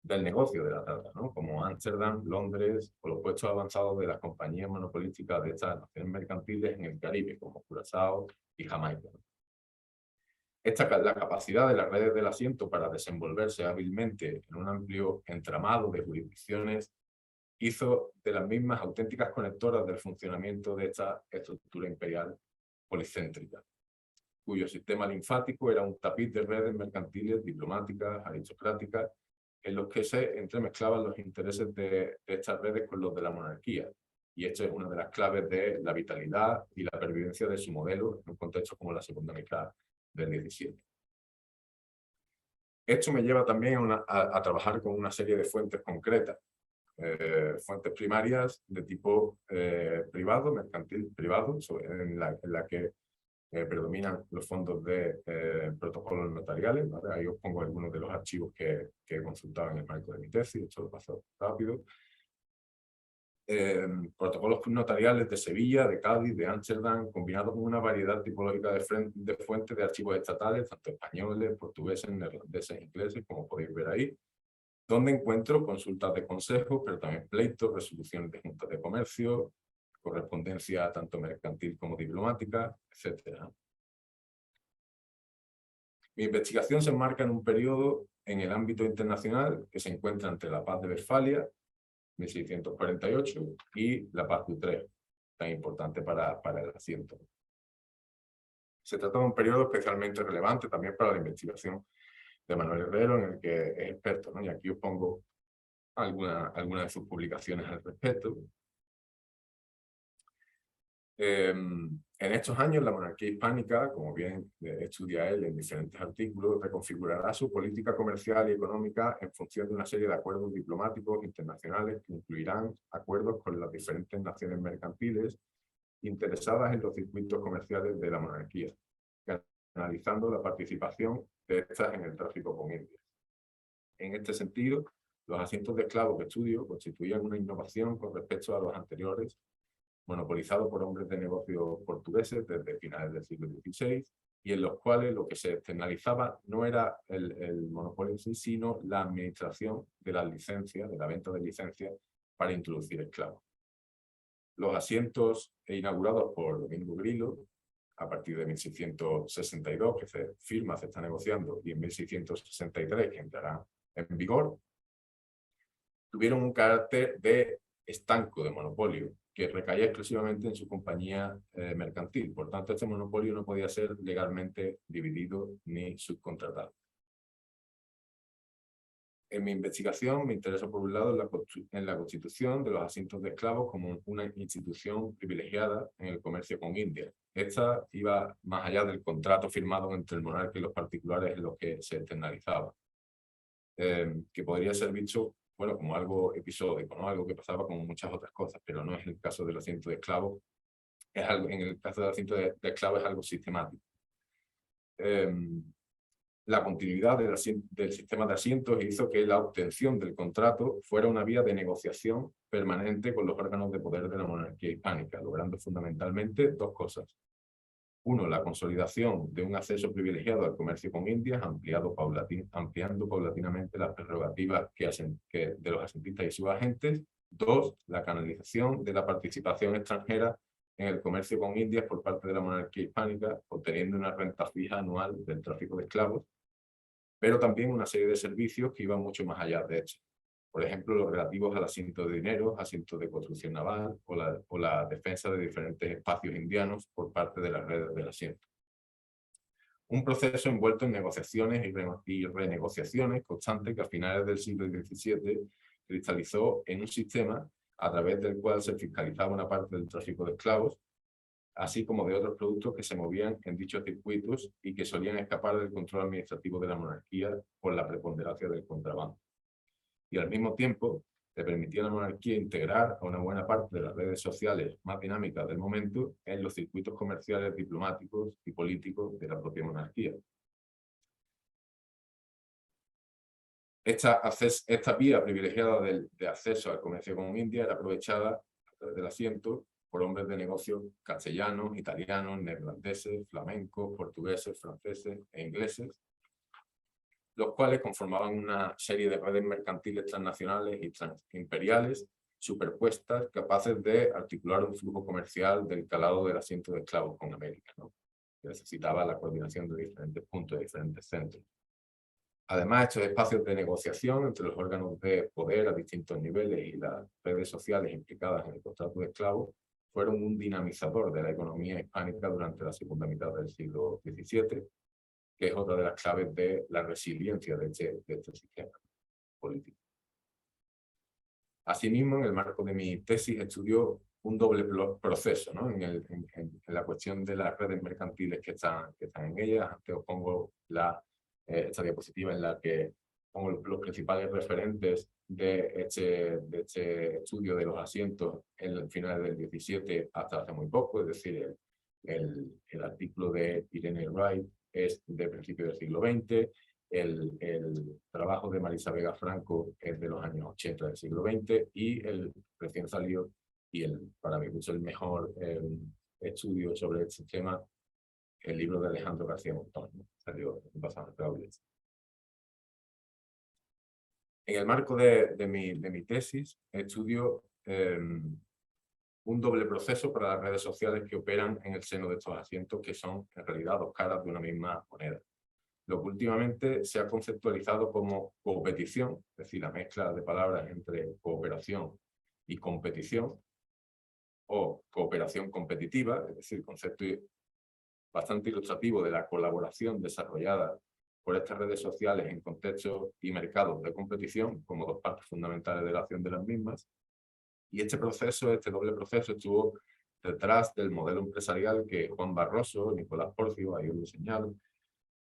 del negocio de la trata, ¿no? Como Ámsterdam, Londres o los puestos avanzados de las compañías monopolísticas de estas naciones mercantiles en el Caribe, como Curazao y Jamaica. La capacidad de las redes del asiento para desenvolverse hábilmente en un amplio entramado de jurisdicciones hizo de las mismas auténticas conectoras del funcionamiento de esta estructura imperial policéntrica, cuyo sistema linfático era un tapiz de redes mercantiles, diplomáticas, aristocráticas, en los que se entremezclaban los intereses de estas redes con los de la monarquía. Y esto es una de las claves de la vitalidad y la pervivencia de su modelo en un contexto como la segunda mitad del XVII. Esto me lleva también a trabajar con una serie de fuentes concretas, fuentes primarias de tipo privado, mercantil privado, en la que predominan los fondos de protocolos notariales, ¿vale? Ahí os pongo algunos de los archivos que he consultado en el marco de mi tesis, esto lo paso rápido. Protocolos notariales de Sevilla, de Cádiz, de Ámsterdam, combinados con una variedad tipológica de fuentes de archivos estatales, tanto españoles, portugueses, neerlandeses, ingleses, como podéis ver ahí, donde encuentro consultas de consejos, pero también pleitos, resoluciones de juntas de comercio, correspondencia tanto mercantil como diplomática, etc. Mi investigación se enmarca en un periodo en el ámbito internacional que se encuentra entre la Paz de Westfalia, 1648, y la Paz de Utrecht, tan importante para el asiento. Se trata de un periodo especialmente relevante también para la investigación de Manuel Herrero, en el que es experto, ¿no? Y aquí os pongo algunas de sus publicaciones al respecto. En estos años, la monarquía hispánica, como bien estudia él en diferentes artículos, reconfigurará su política comercial y económica en función de una serie de acuerdos diplomáticos internacionales que incluirán acuerdos con las diferentes naciones mercantiles interesadas en los circuitos comerciales de la monarquía, analizando la participación de estas en el tráfico con Indias. En este sentido, los asientos de esclavos que estudio constituían una innovación con respecto a los anteriores, monopolizado por hombres de negocios portugueses desde finales del siglo XVI y en los cuales lo que se externalizaba no era el monopolio en sí, sino la administración de las licencias, de la venta de licencias para introducir esclavos. Los asientos inaugurados por Domingo Grillo, a partir de 1662, que se firma, se está negociando, y en 1663, que entrará en vigor, tuvieron un carácter de estanco, de monopolio, que recaía exclusivamente en su compañía mercantil. Por tanto, este monopolio no podía ser legalmente dividido ni subcontratado. En mi investigación me interesa, por un lado, en la constitución de los asientos de esclavos como una institución privilegiada en el comercio con India. Esta iba más allá del contrato firmado entre el monarca y los particulares en los que se externalizaba, que podría ser visto, bueno, como algo episódico, ¿no? Algo que pasaba con muchas otras cosas, pero no es el caso del asiento de esclavos. En el caso del asiento de esclavos es algo sistemático. La continuidad del sistema de asientos hizo que la obtención del contrato fuera una vía de negociación permanente con los órganos de poder de la monarquía hispánica, logrando fundamentalmente dos cosas. Uno, la consolidación de un acceso privilegiado al comercio con Indias, ampliando paulatinamente las prerrogativas de los asentistas y sus agentes. Dos, la canalización de la participación extranjera en el comercio con Indias por parte de la monarquía hispánica, obteniendo una renta fija anual del tráfico de esclavos, pero también una serie de servicios que iban mucho más allá de hecho. Por ejemplo, los relativos al asiento de dinero, asiento de construcción naval o la defensa de diferentes espacios indianos por parte de las redes del asiento. Un proceso envuelto en negociaciones y renegociaciones constantes que a finales del siglo XVII cristalizó en un sistema a través del cual se fiscalizaba una parte del tráfico de esclavos, así como de otros productos que se movían en dichos circuitos y que solían escapar del control administrativo de la monarquía por la preponderancia del contrabando. Y al mismo tiempo le permitía a la monarquía integrar a una buena parte de las redes sociales más dinámicas del momento en los circuitos comerciales, diplomáticos y políticos de la propia monarquía. Esta vía privilegiada de acceso al comercio con India era aprovechada a través del asiento por hombres de negocios castellanos, italianos, neerlandeses, flamencos, portugueses, franceses e ingleses, los cuales conformaban una serie de redes mercantiles transnacionales y transimperiales superpuestas, capaces de articular un flujo comercial del calado del asiento de esclavos con América, ¿no? Que necesitaba la coordinación de diferentes puntos, de diferentes centros. Además, estos espacios de negociación entre los órganos de poder a distintos niveles y las redes sociales implicadas en el contrato de esclavos fueron un dinamizador de la economía hispánica durante la segunda mitad del siglo XVII, que es otra de las claves de la resiliencia de este sistema político. Asimismo, en el marco de mi tesis, estudió un doble proceso, ¿no? en la cuestión de las redes mercantiles que están en ellas. Antes os pongo esta diapositiva en la que pongo los principales referentes de este estudio de los asientos en el final del 17 hasta hace muy poco, es decir, el artículo de Irene Wright es de principios del siglo XX, el trabajo de Marisa Vega Franco es de los años 80 del siglo XX y el recién salido y para mí es el mejor estudio sobre este tema, el libro de Alejandro García Montón, ¿no? Salió bastante Aules. En el marco de mi tesis, estudio un doble proceso para las redes sociales que operan en el seno de estos asientos, que son en realidad dos caras de una misma moneda. Lo que últimamente se ha conceptualizado como competición, es decir, la mezcla de palabras entre cooperación y competición, o cooperación competitiva, es decir, concepto bastante ilustrativo de la colaboración desarrollada por estas redes sociales en contextos y mercados de competición como dos partes fundamentales de la acción de las mismas. Y este doble proceso estuvo detrás del modelo empresarial que Juan Barroso, Nicolás Porcio, ahí os lo señalo,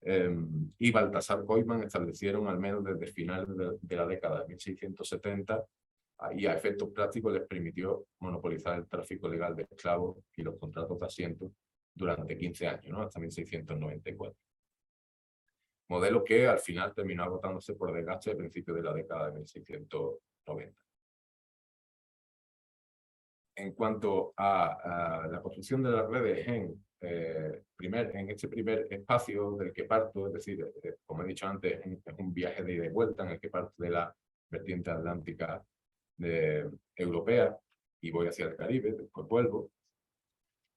y Baltasar Koopman establecieron al menos desde finales de la década de 1670, y a efectos prácticos les permitió monopolizar el tráfico legal de esclavos y los contratos de asientos durante 15 años, ¿no? Hasta 1694. Modelo que al final terminó agotándose por desgaste a principios de la década de 1690. En cuanto a la construcción de las redes en en este primer espacio del que parto, es decir, como he dicho antes, es un viaje de ida y vuelta en el que parto de la vertiente atlántica europea y voy hacia el Caribe, después vuelvo.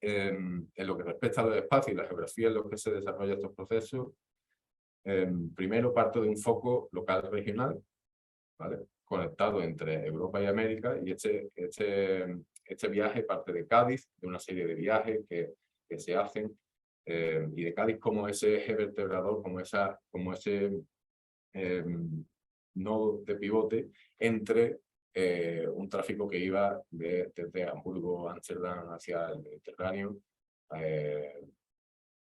En lo que respecta a los espacios y la geografía en los que se desarrollan estos procesos, primero parto de un foco local regional, ¿vale?, conectado entre Europa y América, y este viaje parte de Cádiz, de una serie de viajes que se hacen, y de Cádiz como ese eje vertebrador, como ese nodo de pivote entre un tráfico que iba desde Hamburgo, Ámsterdam hacia el Mediterráneo,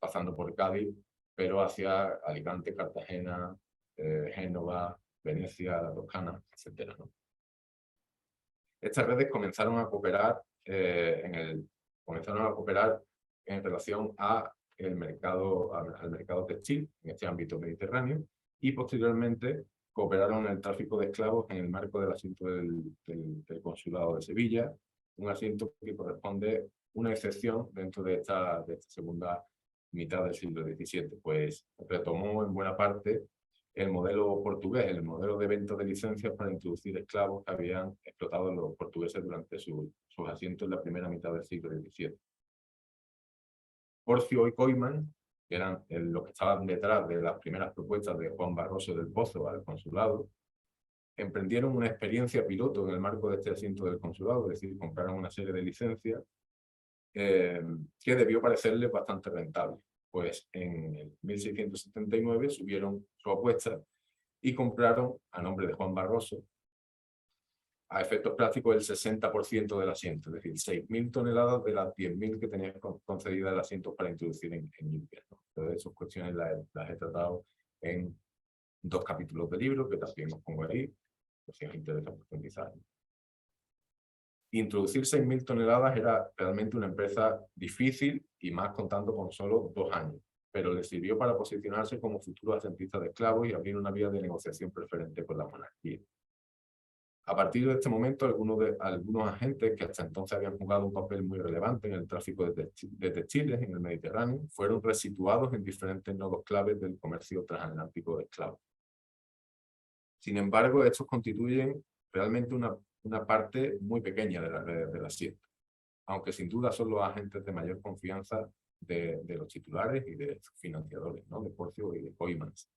pasando por Cádiz, pero hacia Alicante, Cartagena, Génova, Venecia, la Toscana, etc., ¿no? Estas redes comenzaron a cooperar en relación al mercado textil en este ámbito mediterráneo, y posteriormente cooperaron en el tráfico de esclavos en el marco del asiento del Consulado de Sevilla, un asiento que corresponde una excepción dentro de esta segunda mitad del siglo XVII, pues retomó en buena parte el modelo portugués, el modelo de venta de licencias para introducir esclavos que habían explotado los portugueses durante sus asientos en la primera mitad del siglo XVII. Porcio y Koyman, que eran los que estaban detrás de las primeras propuestas de Juan Barroso del Pozo al consulado, emprendieron una experiencia piloto en el marco de este asiento del consulado, es decir, compraron una serie de licencias que debió parecerles bastante rentable, pues en el 1679 subieron su apuesta y compraron, a nombre de Juan Barroso, a efectos prácticos, el 60% del asiento, es decir, 6.000 toneladas de las 10.000 que tenía concedidas el asiento para introducir en invierno. Entonces, esas cuestiones las he tratado en 2 capítulos del libro, que también os pongo ahí, por si os interesa profundizar. Introducir 6.000 toneladas era realmente una empresa difícil, y más contando con solo 2 años, pero le sirvió para posicionarse como futuro asentista de esclavos y abrir una vía de negociación preferente con la monarquía. A partir de este momento, algunos agentes que hasta entonces habían jugado un papel muy relevante en el tráfico de textiles en el Mediterráneo fueron resituados en diferentes nodos claves del comercio transatlántico de esclavos. Sin embargo, estos constituyen realmente una parte muy pequeña de las redes del asiento, aunque sin duda son los agentes de mayor confianza de los titulares y de sus financiadores, ¿no?, de Porcio y de Koymans.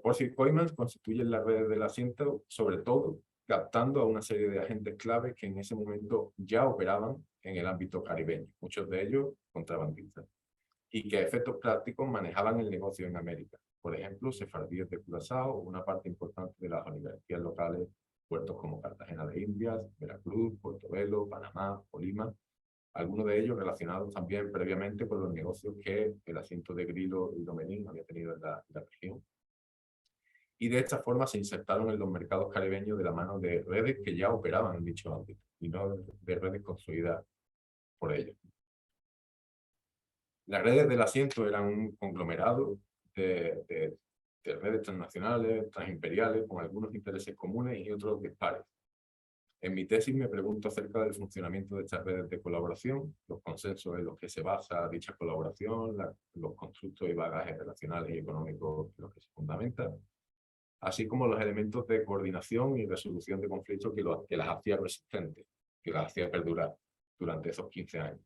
Porcio y Koymans constituyen las redes del asiento, sobre todo captando a una serie de agentes claves que en ese momento ya operaban en el ámbito caribeño, muchos de ellos contrabandistas, y que a efectos prácticos manejaban el negocio en América. Por ejemplo, sefardíes de Curazao o una parte importante de las oligarquías locales, puertos como Cartagena de Indias, Veracruz, Portobelo, Panamá o Lima, algunos de ellos relacionados también previamente con los negocios que el asiento de Grilo y Domenín había tenido en la región. Y de esta forma se insertaron en los mercados caribeños de la mano de redes que ya operaban en dicho ámbito, y no de redes construidas por ellos. Las redes del asiento eran un conglomerado de redes transnacionales, transimperiales, con algunos intereses comunes y otros dispares. En mi tesis me pregunto acerca del funcionamiento de estas redes de colaboración, los consensos en los que se basa dicha colaboración, los constructos y bagajes relacionales y económicos en los que se fundamentan, así como los elementos de coordinación y resolución de conflictos que las hacía resistentes, que las hacía perdurar durante esos 15 años,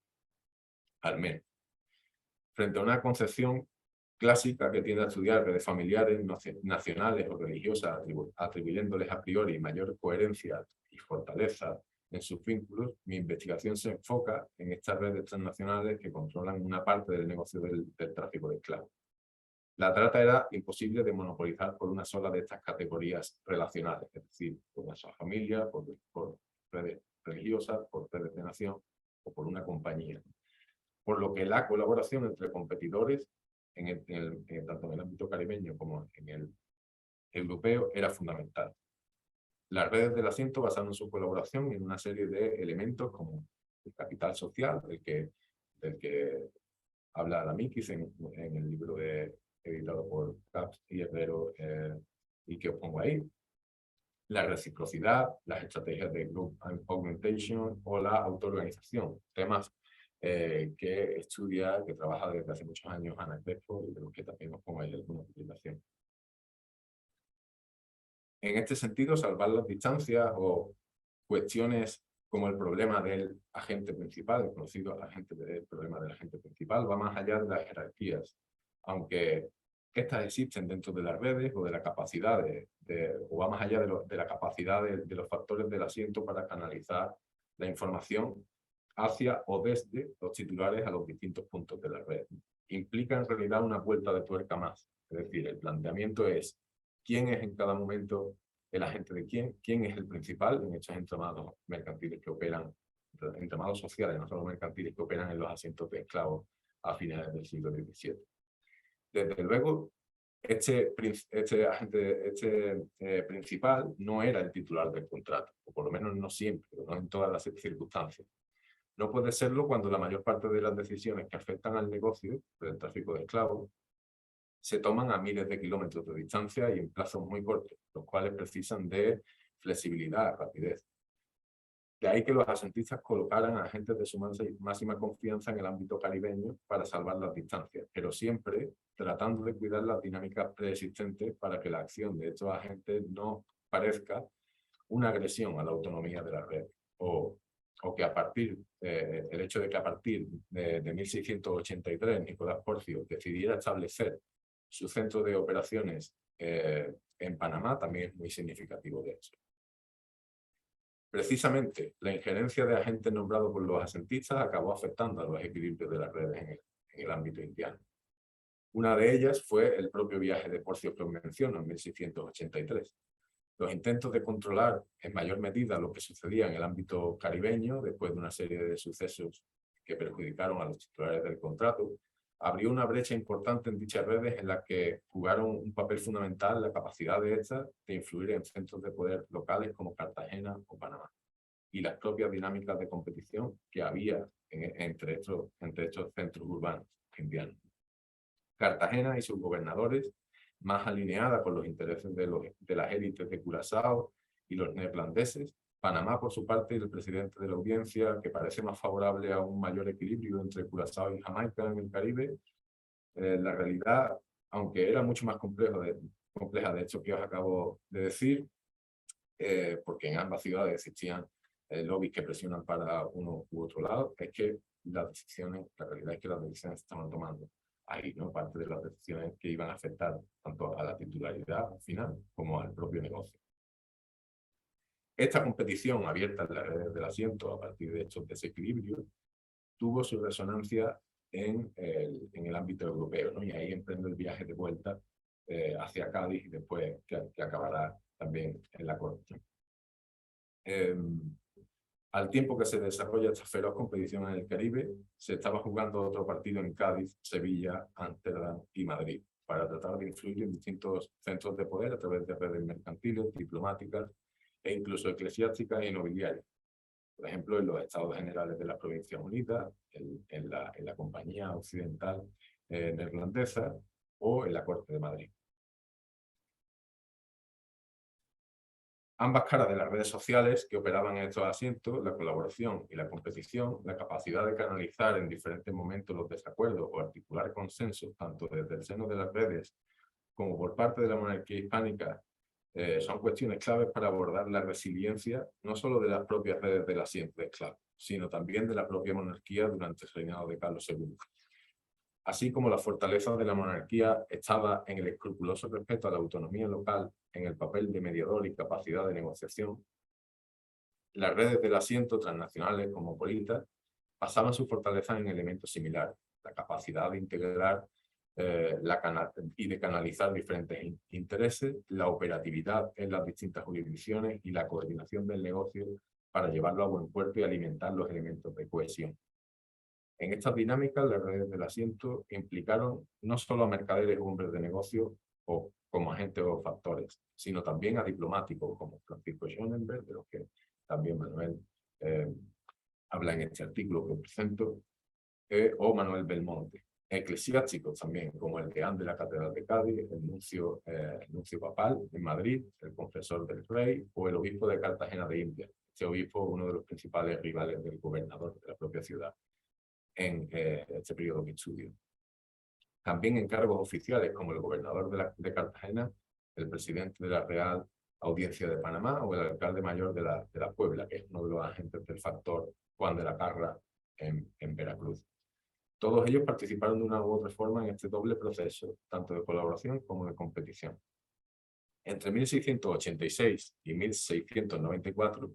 al menos. Frente a una concepción clásica que tiende a estudiar redes familiares, nacionales o religiosas, atribuyéndoles a priori mayor coherencia y fortaleza en sus vínculos, mi investigación se enfoca en estas redes transnacionales que controlan una parte del negocio del tráfico de esclavos. La trata era imposible de monopolizar por una sola de estas categorías relacionales, es decir, por una sola familia, por redes religiosas, por redes de nación o por una compañía. Por lo que la colaboración entre competidores, tanto en el ámbito caribeño como en el europeo, era fundamental. Las redes del asiento basaron su colaboración en una serie de elementos como el capital social, del que habla Lamikis en el libro editado por Capps y Herrero, y que os pongo ahí. La reciprocidad, las estrategias de group augmentation o la autoorganización, temas que estudia, que trabaja desde hace muchos años Ana Crespo, y de los que también os pongo ahí alguna publicación. En este sentido, salvar las distancias o cuestiones como el problema del agente principal, el conocido el problema del agente principal, va más allá de las jerarquías, aunque estas existen dentro de las redes o de la capacidad o va más allá de la capacidad de los factores del asiento para canalizar la información hacia o desde los titulares a los distintos puntos de la red. Implica en realidad una vuelta de tuerca más, es decir, el planteamiento es quién es en cada momento el agente de quién es el principal en estos entramados mercantiles que operan, entramados sociales, no solo mercantiles, que operan en los asientos de esclavos a finales del siglo XVII. Desde luego, este agente principal no era el titular del contrato, o por lo menos no siempre, no en todas las circunstancias. No puede serlo cuando la mayor parte de las decisiones que afectan al negocio del tráfico de esclavos se toman a miles de kilómetros de distancia y en plazos muy cortos, los cuales precisan de flexibilidad, rapidez. De ahí que los asentistas colocaran a agentes de su máxima confianza en el ámbito caribeño para salvar las distancias, pero siempre tratando de cuidar las dinámicas preexistentes para que la acción de estos agentes no parezca una agresión a la autonomía de la red, o que el hecho de que a partir de 1683 Nicolás Porcio decidiera establecer su centro de operaciones en Panamá también es muy significativo de eso. Precisamente, la injerencia de agentes nombrados por los asentistas acabó afectando a los equilibrios de las redes en el ámbito indiano. Una de ellas fue el propio viaje de Porcio que os menciono en 1683. Los intentos de controlar en mayor medida lo que sucedía en el ámbito caribeño, después de una serie de sucesos que perjudicaron a los titulares del contrato, abrió una brecha importante en dichas redes en las que jugaron un papel fundamental la capacidad de estas de influir en centros de poder locales como Cartagena o Panamá, y las propias dinámicas de competición que había entre estos centros urbanos indianos. Cartagena y sus gobernadores, más alineada con los intereses de las élites de Curazao y los neerlandeses. Panamá, por su parte, el presidente de la audiencia, que parece más favorable a un mayor equilibrio entre Curazao y Jamaica en el Caribe. La realidad, aunque era mucho más compleja de hecho que os acabo de decir, porque en ambas ciudades existían lobbies que presionan para uno u otro lado, es que la realidad es que las decisiones se estaban tomando ahí, ¿no? Parte de las decisiones que iban a afectar tanto a la titularidad final como al propio negocio. Esta competición abierta en las redes del asiento a partir de estos desequilibrios tuvo su resonancia en el ámbito europeo, ¿no? Y ahí emprendo el viaje de vuelta hacia Cádiz y después que acabará también en la corte. Al tiempo que se desarrolla esta feroz competición en el Caribe, se estaba jugando otro partido en Cádiz, Sevilla, Ámsterdam y Madrid, para tratar de influir en distintos centros de poder a través de redes mercantiles, diplomáticas e incluso eclesiásticas e nobiliarias. Por ejemplo, en los Estados Generales de las Provincias Unidas, en la Compañía Occidental Neerlandesa o en la Corte de Madrid. Ambas caras de las redes sociales que operaban en estos asientos, la colaboración y la competición, la capacidad de canalizar en diferentes momentos los desacuerdos o articular consensos, tanto desde el seno de las redes como por parte de la monarquía hispánica, son cuestiones claves para abordar la resiliencia no solo de las propias redes del asiento de esclavos, sino también de la propia monarquía durante el reinado de Carlos II. Así como la fortaleza de la monarquía estaba en el escrupuloso respeto a la autonomía local, en el papel de mediador y capacidad de negociación, las redes del asiento, transnacionales como politas, pasaban su fortaleza en elementos similares, la capacidad de integrar y de canalizar diferentes intereses, la operatividad en las distintas jurisdicciones y la coordinación del negocio para llevarlo a buen puerto y alimentar los elementos de cohesión. En estas dinámicas, las redes del asiento implicaron no solo a mercaderes o hombres de negocio o como agentes o factores, sino también a diplomáticos como Francisco Schonenberg, de los que también Manuel habla en este artículo que presento, o Manuel Belmonte. Eclesiásticos también, como el deán de la Catedral de Cádiz, el nuncio papal en Madrid, el confesor del rey o el obispo de Cartagena de India. Este obispo, uno de los principales rivales del gobernador de la propia ciudad. en este periodo que estudio. También en cargos oficiales como el gobernador de Cartagena, el presidente de la Real Audiencia de Panamá o el alcalde mayor de la Puebla, que es uno de los agentes del factor Juan de la Parra en Veracruz. Todos ellos participaron de una u otra forma en este doble proceso, tanto de colaboración como de competición. Entre 1686 y 1694,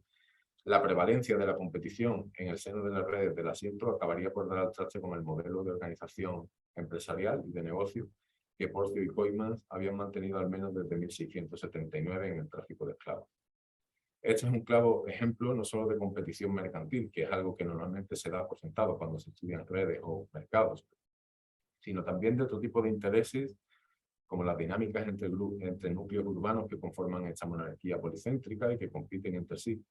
la prevalencia de la competición en el seno de las redes del asiento acabaría por dar al traste con el modelo de organización empresarial y de negocio que Porcio y Coimans habían mantenido al menos desde 1679 en el tráfico de esclavos. Este es un claro ejemplo no solo de competición mercantil, que es algo que normalmente se da por sentado cuando se estudian redes o mercados, sino también de otro tipo de intereses, como las dinámicas entre núcleos urbanos que conforman esta monarquía policéntrica y que compiten entre sí,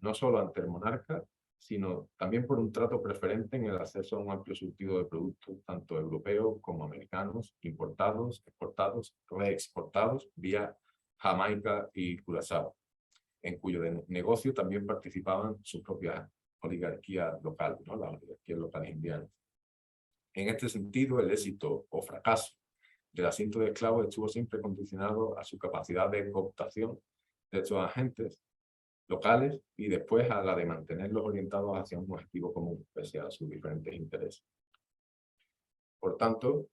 no solo ante el monarca, sino también por un trato preferente en el acceso a un amplio surtido de productos, tanto europeos como americanos, importados, exportados, reexportados vía Jamaica y Curazao, en cuyo negocio también participaban sus propias oligarquías locales, ¿no? Las oligarquías locales indianas. En este sentido, el éxito o fracaso del asiento de esclavos estuvo siempre condicionado a su capacidad de cooptación de estos agentes locales y después a la de mantenerlos orientados hacia un objetivo común, pese a sus diferentes intereses. Por tanto,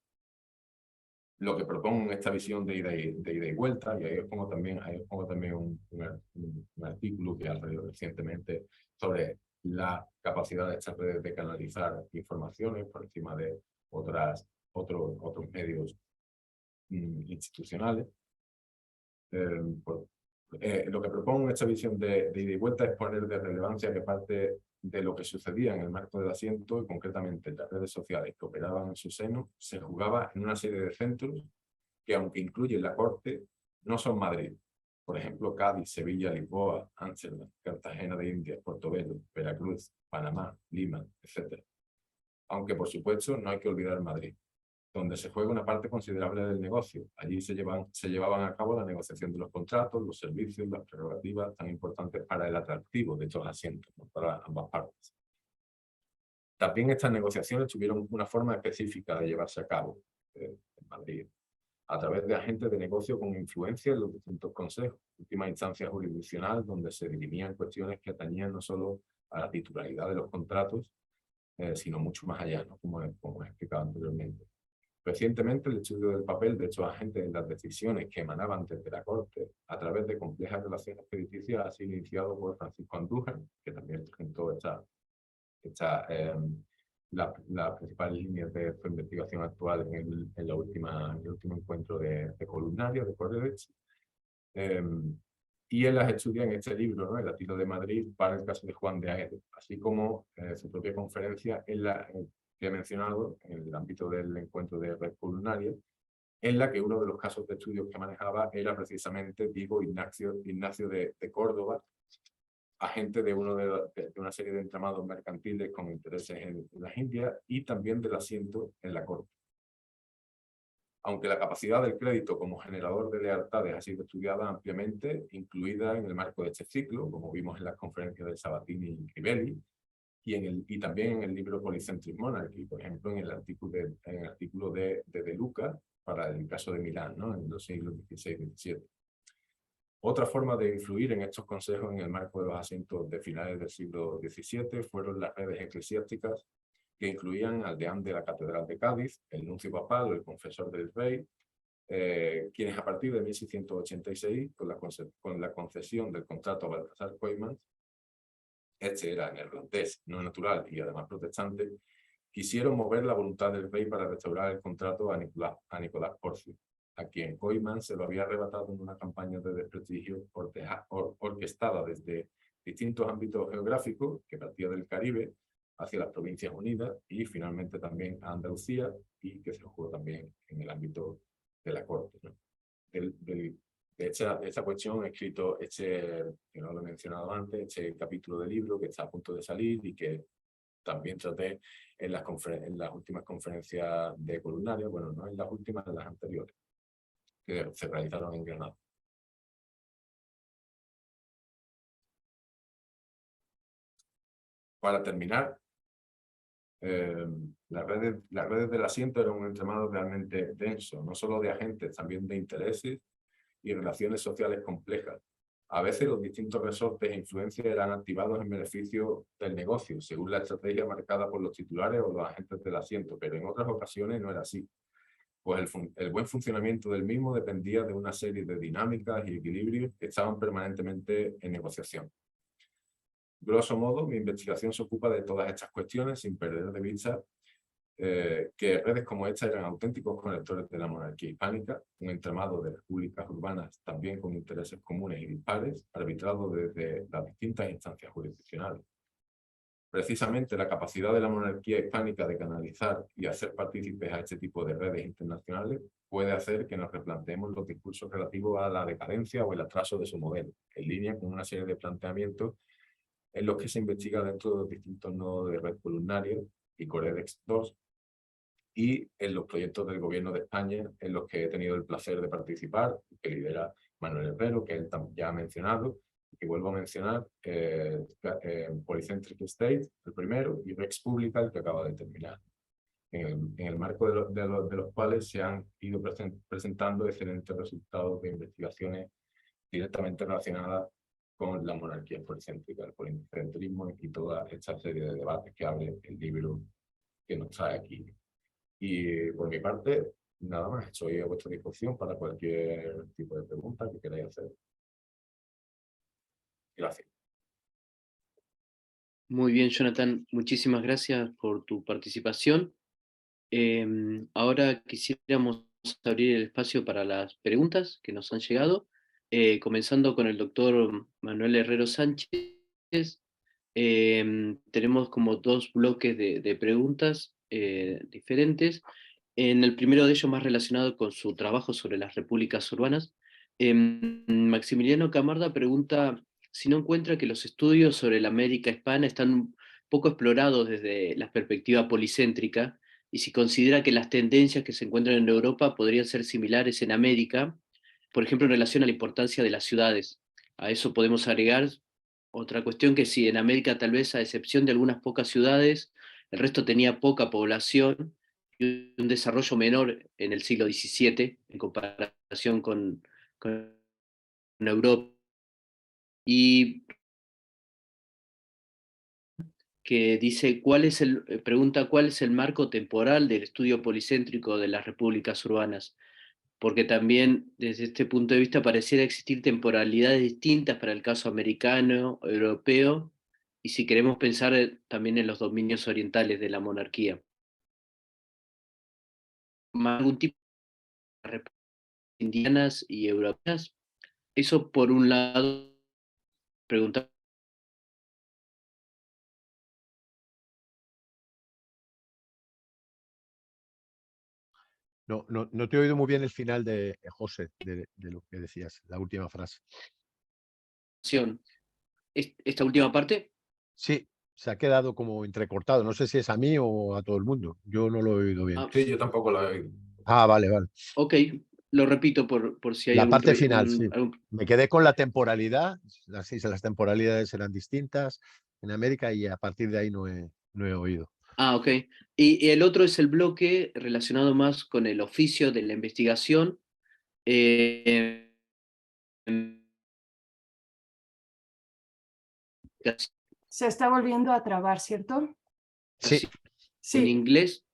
lo que propongo en esta visión de ida y vuelta, y ahí os pongo también un artículo que ha salido recientemente sobre la capacidad de estas redes de canalizar informaciones por encima de otros medios institucionales. Lo que propongo en esta visión de ida y vuelta es poner de relevancia que parte de lo que sucedía en el marco del asiento y concretamente en las redes sociales que operaban en su seno, se jugaba en una serie de centros que, aunque incluyen la corte, no son Madrid. Por ejemplo, Cádiz, Sevilla, Lisboa, Ámsterdam, Cartagena de Indias, Portobelo, Veracruz, Panamá, Lima, etc. Aunque, por supuesto, no hay que olvidar Madrid, donde se juega una parte considerable del negocio. Allí se llevaban a cabo la negociación de los contratos, los servicios, las prerrogativas tan importantes para el atractivo de estos asientos, ¿no? Para ambas partes. También estas negociaciones tuvieron una forma específica de llevarse a cabo en Madrid, a través de agentes de negocio con influencia en los distintos consejos, última instancia jurisdiccional, donde se dirimían cuestiones que atañían no solo a la titularidad de los contratos, sino mucho más allá, ¿no? Como he explicado anteriormente. Recientemente, el estudio del papel de estos agentes en las decisiones que emanaban desde la Corte a través de complejas relaciones crediticias ha sido iniciado por Francisco Andújar, que también presentó las principales líneas de su investigación actual en el último encuentro de columnaria de Corredech. Y él las estudia en este libro, ¿no? El Latino de Madrid, para el caso de Juan de Aedo, así como su propia conferencia que he mencionado en el ámbito del encuentro de red columnaria, en la que uno de los casos de estudios que manejaba era precisamente Diego Ignacio de Córdoba, agente de una serie de entramados mercantiles con intereses en las Indias y también del asiento en la corte. Aunque la capacidad del crédito como generador de lealtades ha sido estudiada ampliamente, incluida en el marco de este ciclo, como vimos en las conferencias de Sabatini y Crivelli, y también en el libro Polycentric Monarchy, por ejemplo, en el artículo de De Luca para el caso de Milán, ¿no? En los siglos XVI y XVII. Otra forma de influir en estos consejos en el marco de los asientos de finales del siglo XVII fueron las redes eclesiásticas que incluían al deán de la Catedral de Cádiz, el nuncio papal o el confesor del rey, quienes a partir de 1686, con la concesión del contrato a Baltasar Coimans, este era neerlandés, no natural y además protestante, quisieron mover la voluntad del rey para restaurar el contrato a Nicolás Porcio, a quien Coimans se lo había arrebatado en una campaña de desprestigio orquestada desde distintos ámbitos geográficos, que partía del Caribe hacia las Provincias Unidas y finalmente también a Andalucía, y que se jugó también en el ámbito de la corte, ¿no? De esta cuestión he escrito que no lo he mencionado antes, este capítulo del libro que está a punto de salir y que también traté en las últimas conferencias de columnaria, bueno, no en las últimas, en las anteriores, que se realizaron en Granada. Para terminar, Las redes del asiento eran un entramado realmente denso, no solo de agentes, también de intereses y relaciones sociales complejas. A veces los distintos resortes e influencias eran activados en beneficio del negocio, según la estrategia marcada por los titulares o los agentes del asiento, pero en otras ocasiones no era así, pues el buen funcionamiento del mismo dependía de una serie de dinámicas y equilibrios que estaban permanentemente en negociación. Grosso modo, mi investigación se ocupa de todas estas cuestiones sin perder de vista que redes como esta eran auténticos conectores de la monarquía hispánica, un entramado de repúblicas urbanas también con intereses comunes y dispares, arbitrado desde las distintas instancias jurisdiccionales. Precisamente la capacidad de la monarquía hispánica de canalizar y hacer partícipes a este tipo de redes internacionales puede hacer que nos replanteemos los discursos relativos a la decadencia o el atraso de su modelo, en línea con una serie de planteamientos en los que se investiga dentro de los distintos nodos de red columnaria y Coredex 2, y en los proyectos del Gobierno de España en los que he tenido el placer de participar, que lidera Manuel Herrero, que él ya ha mencionado, y vuelvo a mencionar, Polycentric State, el primero, y Rex Publica, el que acaba de terminar, en el marco de los cuales se han ido presentando excelentes resultados de investigaciones directamente relacionadas con la monarquía policéntrica, el policentrismo y toda esta serie de debates que abre el libro que nos trae aquí. Y por mi parte, nada más, estoy a vuestra disposición para cualquier tipo de pregunta que queráis hacer. Gracias. Muy bien, Jonathan, muchísimas gracias por tu participación. Ahora quisiéramos abrir el espacio para las preguntas que nos han llegado, comenzando con el doctor Manuel Herrero Sánchez. Tenemos como dos bloques de preguntas diferentes. En el primero de ellos, más relacionado con su trabajo sobre las repúblicas urbanas, Maximiliano Camarda pregunta si no encuentra que los estudios sobre la América hispana están poco explorados desde la perspectiva policéntrica, y si considera que las tendencias que se encuentran en Europa podrían ser similares en América, por ejemplo, en relación a la importancia de las ciudades. A eso podemos agregar otra cuestión, que si en América, tal vez a excepción de algunas pocas ciudades, el resto tenía poca población y un desarrollo menor en el siglo XVII en comparación con Europa. Y que dice pregunta cuál es el marco temporal del estudio policéntrico de las repúblicas urbanas, porque también desde este punto de vista pareciera existir temporalidades distintas para el caso americano, europeo, y si queremos pensar también en los dominios orientales de la monarquía. ¿Algún tipo de repúblicas indianas y europeas? Eso por un lado, pregunta. No te he oído muy bien el final de José, de lo que decías, la última frase. Esta última parte. Sí, se ha quedado como entrecortado. No sé si es a mí o a todo el mundo. Yo no lo he oído bien. Sí, yo tampoco lo he oído. Vale. Ok, lo repito por si hay La algún... parte final, sí. Me quedé con la temporalidad. Las temporalidades eran distintas en América y a partir de ahí no he oído. Ok. Y el otro es el bloque relacionado más con el oficio de la investigación. Se está volviendo a trabar, ¿cierto? Sí. En Sí. inglés.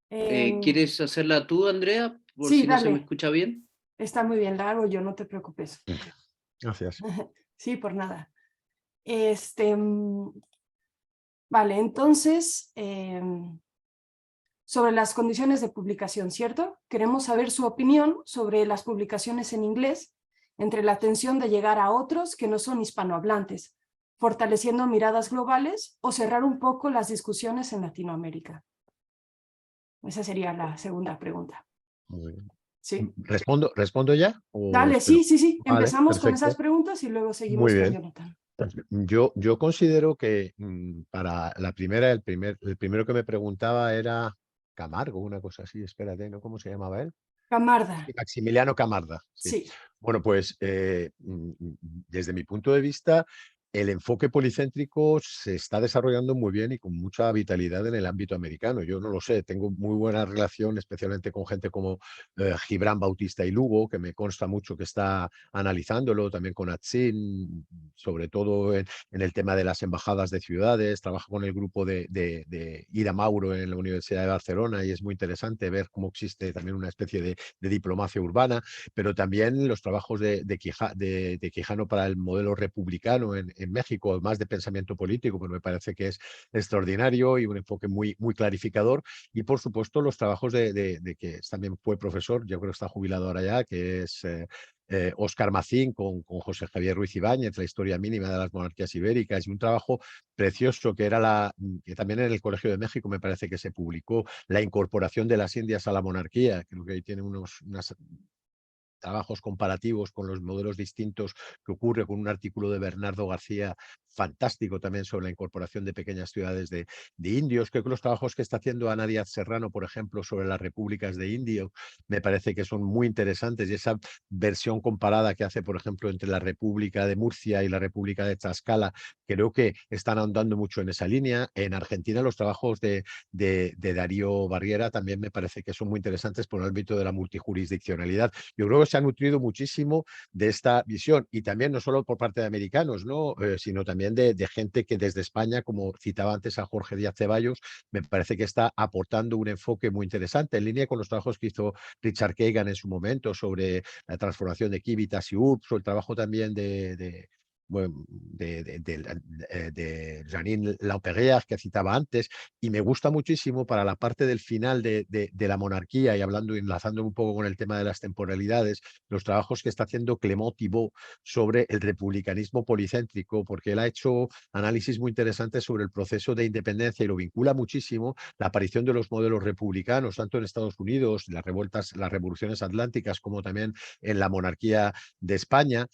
¿Quieres hacerla tú, Andrea? Por sí, si no se me dale. escucha bien. Está muy bien, la hago yo, no te preocupes. Gracias. Sí, por nada. Vale, entonces, sobre las condiciones de publicación, ¿cierto? Queremos saber su opinión sobre las publicaciones en inglés, entre la tensión de llegar a otros que no son hispanohablantes, fortaleciendo miradas globales o cerrar un poco las discusiones en Latinoamérica. Esa sería la segunda pregunta. Muy bien. ¿Sí? ¿Respondo ya? Dale, espero? sí. Vale, Empezamos con perfecto. esas preguntas y luego seguimos Muy con bien. Jonathan. Yo considero que para la primera, el primero que me preguntaba era Camargo, una cosa así, espérate, ¿no? ¿Cómo se llamaba él? Camarda. Maximiliano Camarda. Sí. Sí. Bueno, pues desde mi punto de vista, el enfoque policéntrico se está desarrollando muy bien y con mucha vitalidad en el ámbito americano. Yo no lo sé, tengo muy buena relación, especialmente con gente como Gibran Bautista y Lugo, que me consta mucho que está analizándolo, también con Atsin, sobre todo en el tema de las embajadas de ciudades. Trabaja con el grupo de Ida Mauro en la Universidad de Barcelona y es muy interesante ver cómo existe también una especie de diplomacia urbana, pero también los trabajos de Quijano para el modelo republicano en México, más de pensamiento político, pues me parece que es extraordinario y un enfoque muy clarificador. Y por supuesto los trabajos de que también fue profesor, yo creo que está jubilado ahora ya, que es Óscar Macín con José Javier Ruiz Ibáñez, la historia mínima de las monarquías ibéricas, y un trabajo precioso que también en el Colegio de México me parece que se publicó, la incorporación de las Indias a la monarquía. Creo que ahí tiene unas trabajos comparativos con los modelos distintos que ocurre con un artículo de Bernardo García fantástico también sobre la incorporación de pequeñas ciudades de indios. Creo que los trabajos que está haciendo Ana Díaz Serrano, por ejemplo, sobre las repúblicas de indios, me parece que son muy interesantes, y esa versión comparada que hace, por ejemplo, entre la República de Murcia y la República de Tlaxcala, creo que están ahondando mucho en esa línea. En Argentina los trabajos de Darío Barriera también me parece que son muy interesantes por el ámbito de la multijurisdiccionalidad. Yo creo que se ha nutrido muchísimo de esta visión, y también no solo por parte de americanos, ¿no? Sino también de gente que desde España, como citaba antes a Jorge Díaz Ceballos, me parece que está aportando un enfoque muy interesante en línea con los trabajos que hizo Richard Kagan en su momento sobre la transformación de Civitas y URBS, o el trabajo también bueno, de Janine Laupegueas, que citaba antes, y me gusta muchísimo para la parte del final de la monarquía, y hablando y enlazando un poco con el tema de las temporalidades, los trabajos que está haciendo Clément Thibault sobre el republicanismo policéntrico, porque él ha hecho análisis muy interesantes sobre el proceso de independencia y lo vincula muchísimo la aparición de los modelos republicanos, tanto en Estados Unidos, las revueltas, las revoluciones atlánticas, como también en la monarquía de España,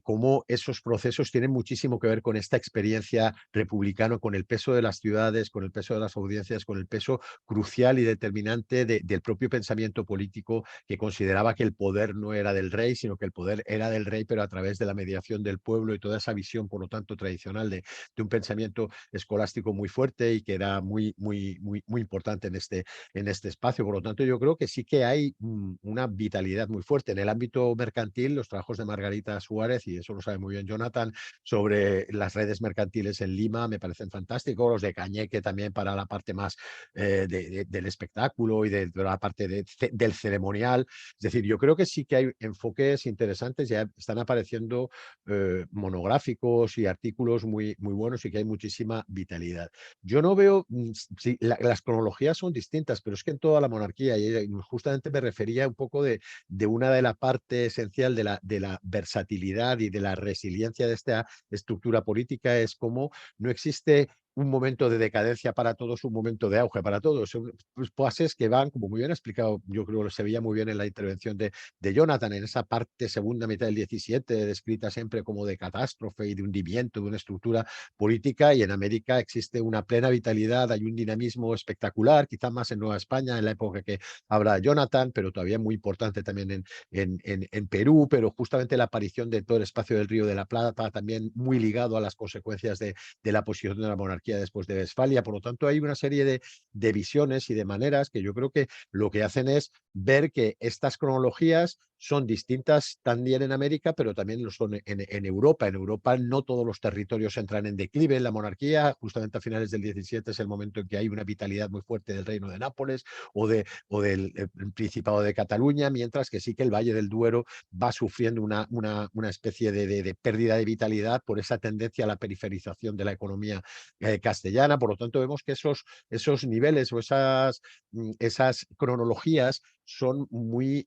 cómo esos procesos tienen muchísimo que ver con esta experiencia republicana, con el peso de las ciudades, con el peso de las audiencias, con el peso crucial y determinante del propio pensamiento político, que consideraba que el poder no era del rey, sino que el poder era del rey, pero a través de la mediación del pueblo, y toda esa visión, por lo tanto, tradicional de un pensamiento escolástico muy fuerte y que era muy importante en este espacio. Por lo tanto, yo creo que sí que hay una vitalidad muy fuerte. En el ámbito mercantil, los trabajos de Margarita Suárez, y eso lo sabe muy bien Jonathan, sobre las redes mercantiles en Lima, me parecen fantásticos. Los de Cañeque también para la parte más del espectáculo y de la parte del ceremonial. Es decir, yo creo que sí que hay enfoques interesantes, ya están apareciendo monográficos y artículos muy buenos, y que hay muchísima vitalidad. Yo no veo, sí, las cronologías son distintas, pero es que en toda la monarquía, y justamente me refería un poco de una de la parte esencial de la versatilidad y de la resiliencia de esta estructura política, es como no existe un momento de decadencia para todos, un momento de auge para todos. Son fases que van, como muy bien explicado, yo creo que se veía muy bien en la intervención de Jonathan, en esa parte segunda mitad del 17, descrita siempre como de catástrofe y de hundimiento de una estructura política, y en América existe una plena vitalidad, hay un dinamismo espectacular, quizás más en Nueva España, en la época que habla Jonathan, pero todavía muy importante también en Perú, pero justamente la aparición de todo el espacio del Río de la Plata, también muy ligado a las consecuencias de la posición de la monarquía después de Westfalia. Por lo tanto, hay una serie de visiones y de maneras que yo creo que lo que hacen es ver que estas cronologías son distintas también en América, pero también lo son en Europa. En Europa no todos los territorios entran en declive. En la monarquía, justamente a finales del 17 es el momento en que hay una vitalidad muy fuerte del Reino de Nápoles o del Principado de Cataluña, mientras que sí que el Valle del Duero va sufriendo una especie de pérdida de vitalidad por esa tendencia a la periferización de la economía castellana. Por lo tanto, vemos que esos niveles o esas cronologías son muy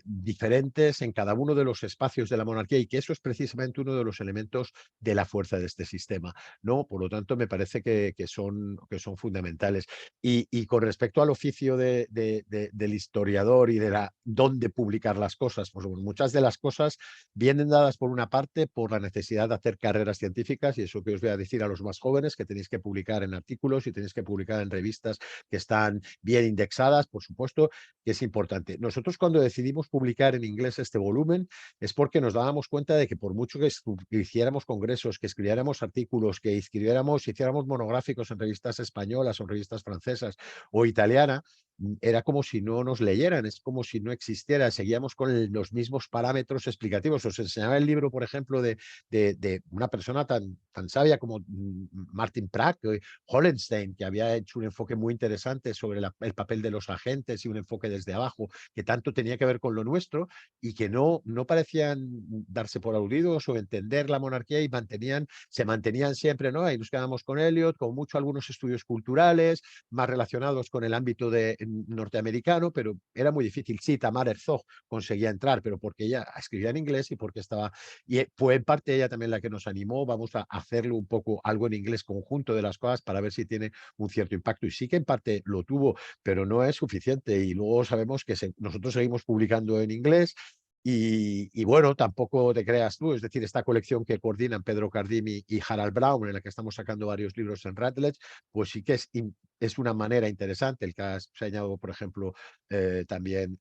diferentes en cada uno de los espacios de la monarquía, y que eso es precisamente uno de los elementos de la fuerza de este sistema, ¿no? Por lo tanto, me parece que son fundamentales. Y con respecto al oficio del historiador y de dónde publicar las cosas, pues bueno, muchas de las cosas vienen dadas por una parte por la necesidad de hacer carreras científicas, y eso que os voy a decir a los más jóvenes, que tenéis que publicar en artículos y tenéis que publicar en revistas que están bien indexadas, por supuesto, que es importante importante. Nosotros cuando decidimos publicar en inglés este volumen es porque nos dábamos cuenta de que por mucho que hiciéramos congresos, que escribiéramos artículos, que hiciéramos monográficos en revistas españolas o en revistas francesas o italianas, era como si no nos leyeran, es como si no existiera, seguíamos con los mismos parámetros explicativos. Os enseñaba el libro, por ejemplo, de una persona tan sabia como Martin Pratt, Hollenstein, que había hecho un enfoque muy interesante sobre el papel de los agentes y un enfoque desde abajo, que tanto tenía que ver con lo nuestro y que no parecían darse por aludidos o entender la monarquía y se mantenían siempre, ¿no? Ahí nos quedamos con Eliot, con mucho algunos estudios culturales, más relacionados con el ámbito norteamericano, pero era muy difícil. Sí, Tamar Herzog conseguía entrar, pero porque ella escribía en inglés y porque estaba... Y fue en parte ella también la que nos animó, vamos a hacerlo un poco algo en inglés conjunto de las cosas para ver si tiene un cierto impacto. Y sí que en parte lo tuvo, pero no es suficiente. Y luego sabemos que nosotros seguimos publicando en inglés. Y bueno, tampoco te creas tú, es decir, esta colección que coordinan Pedro Cardini y Harald Braun, en la que estamos sacando varios libros en Routledge, pues sí que es una manera interesante. El que ha enseñado, por ejemplo, también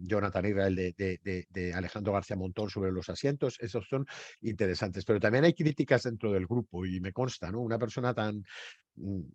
Jonathan Israel de Alejandro García Montón sobre los asientos, esos son interesantes. Pero también hay críticas dentro del grupo y me consta, ¿no? Una persona tan